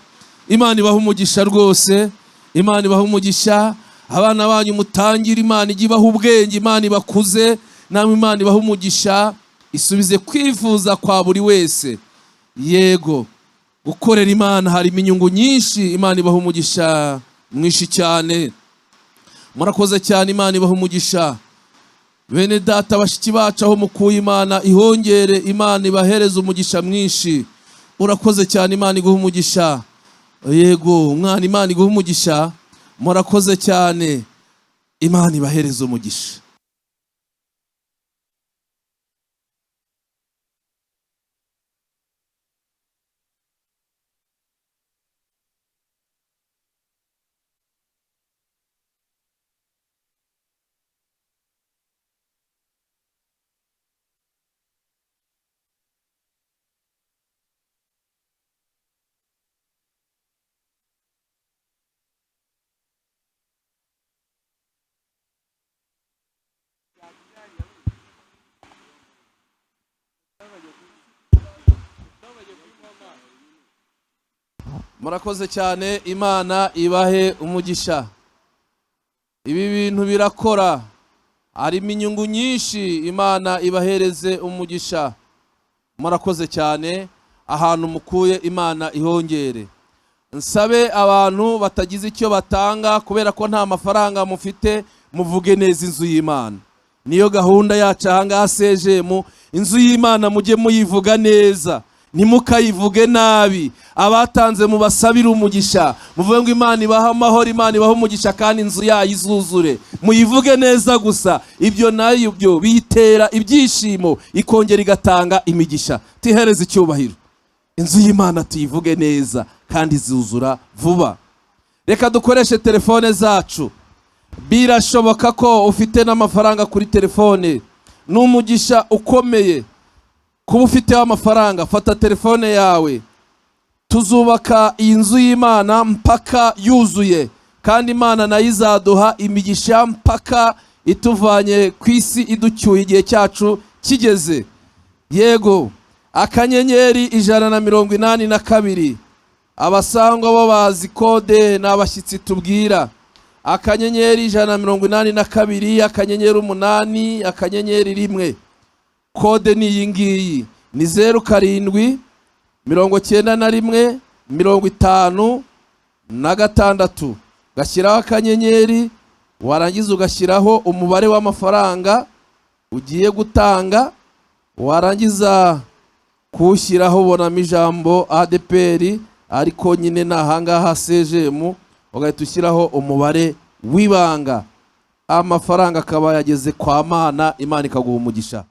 Imana ibaha umugisha rwose. Imana ibaha umugisha. Abana banyu mutangira, Imana ijye ibaha ubwenge, Imana ibakuze, namwe Imana ibaha umugisha, isubize kwifuza kwa buri wese. Yego, gukorera Imana harimo inyungu nyinshi. Imana ibaha umugisha mwinshi cyane. Murakoze cyane, Imana ibaha umugisha. Bene data bashiki bacu aho mukuye, Imana ihongere, Imana ibahereze umugisha mwinshi. Urakoze cyane, Imana iguha umugisha. Yego mwana, Imana iguha umugisha. Murakoze cyane, Imana ibahereze umugisha. Murakoze cyane, Imana ibahe umugisha. Ibi bintu birakora, harimo inyungu nyinshi, Imana ibahereze umugisha. Murakoze cyane, ahantu mukuye Imana ihongere. Nsabe abantu batagize icyo batanga kubera ko nta mafaranga mufite, muvuge neza inzu y'Imana. Niyo gahunda yacu ahangaha CGM, inzu y'Imana mujye muyivuga neza, ntimukayivuge nabi. Abatanze mubasabire umugisha, muvuge ngo Imana ibaha amahoro, Imana ibaha umugisha, kandi inzu yayo izuzure. Muyivuge neza gusa, ibyo nayo byo bitera ibyishimo, ikongera igatanga imigisha. Tihereze icyubahiro inzu y'Imana, tuyivuge neza kandi izuzura vuba. Reka dukoreshe telefone zacu. Birashoboka ko ufite n'amafaranga kuri telefone, n'umugisha ukomeye kuba ufiteho amafaranga. Fata telefone yawe, tuzubaka iyi nzu y'Imana mpaka yuzuye, kandi Imana nayo izaduha imigisha mpaka ituvanye ku isi iducyuye igihe cyacu kigeze. Yego, akanyenyeri 182. Abasangwa bo bazi kode n'abashyitsi tubwira. Akanyenyeri 182, akanyenyeri 8, akanyenyeri 1. Kode ni iyi ngiyi, ni 07 91 56. Gashyiraho akanyenyeri, warangiza ugashyiraho umubare w'amafaranga ugiye gutanga, warangiza kuwushyiraho ubonamo ijambo ADPR, ariko nyine nahangaha CGM, ugahita ushyiraho umubare w'ibanga. Amafaranga akaba yageze kwa Mana, Imana ikaguha umugisha.